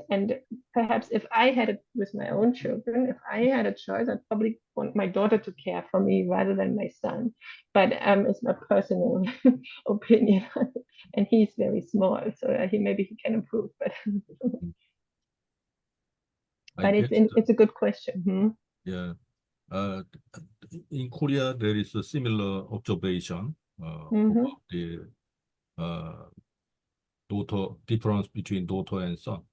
perhaps if I had it with my own children, if I had a choice, I'd probably want my daughter to care for me rather than my son. But it's my personal opinion, and he's very small, so maybe he can improve. But it's a good question. Yeah. In Korea, there is a similar observation about the difference between daughter and son.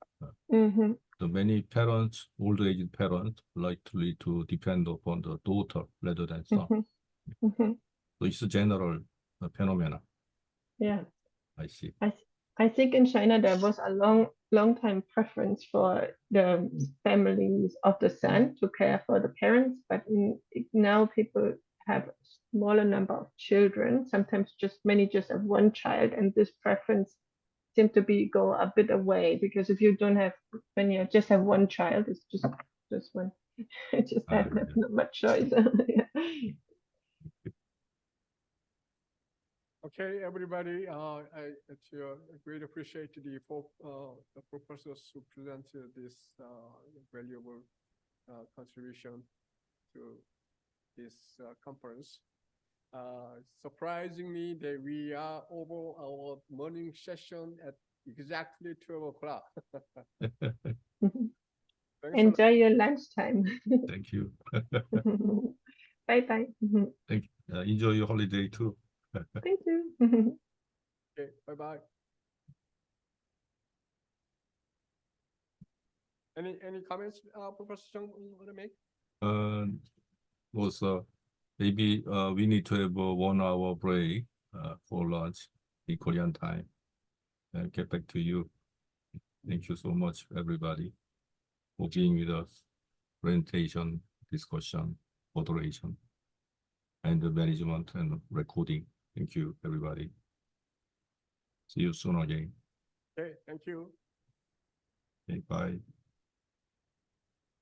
The many parents, old age parents, likely to depend upon the daughter rather than son. So it's a general phenomenon. Yeah, I see. I think in China there was a long time preference for the families of the son to care for the parents, but now people have a smaller number of children. Sometimes many just have one child, and this preference seem to go a bit away, because if you don't have, when you just have one child, it's just one. Just have not much choice. Yeah. Okay, everybody, it's great appreciate the professors who presented this valuable contribution to this conference. Surprisingly, that we are over our morning session at exactly 12 o'clock. Enjoy your lunchtime. Thank you. Bye bye. Thank you. Enjoy your holiday too. Thank you. Okay, bye bye. Any comments, Professor Chung, want to make? Also, maybe we need to have a 1 hour break for lunch in Korean time and get back to you. Thank you so much, everybody, for being with us. Presentation, discussion, moderation, and the management and recording. Thank you, everybody. See you soon again. Okay, thank you. Okay, bye.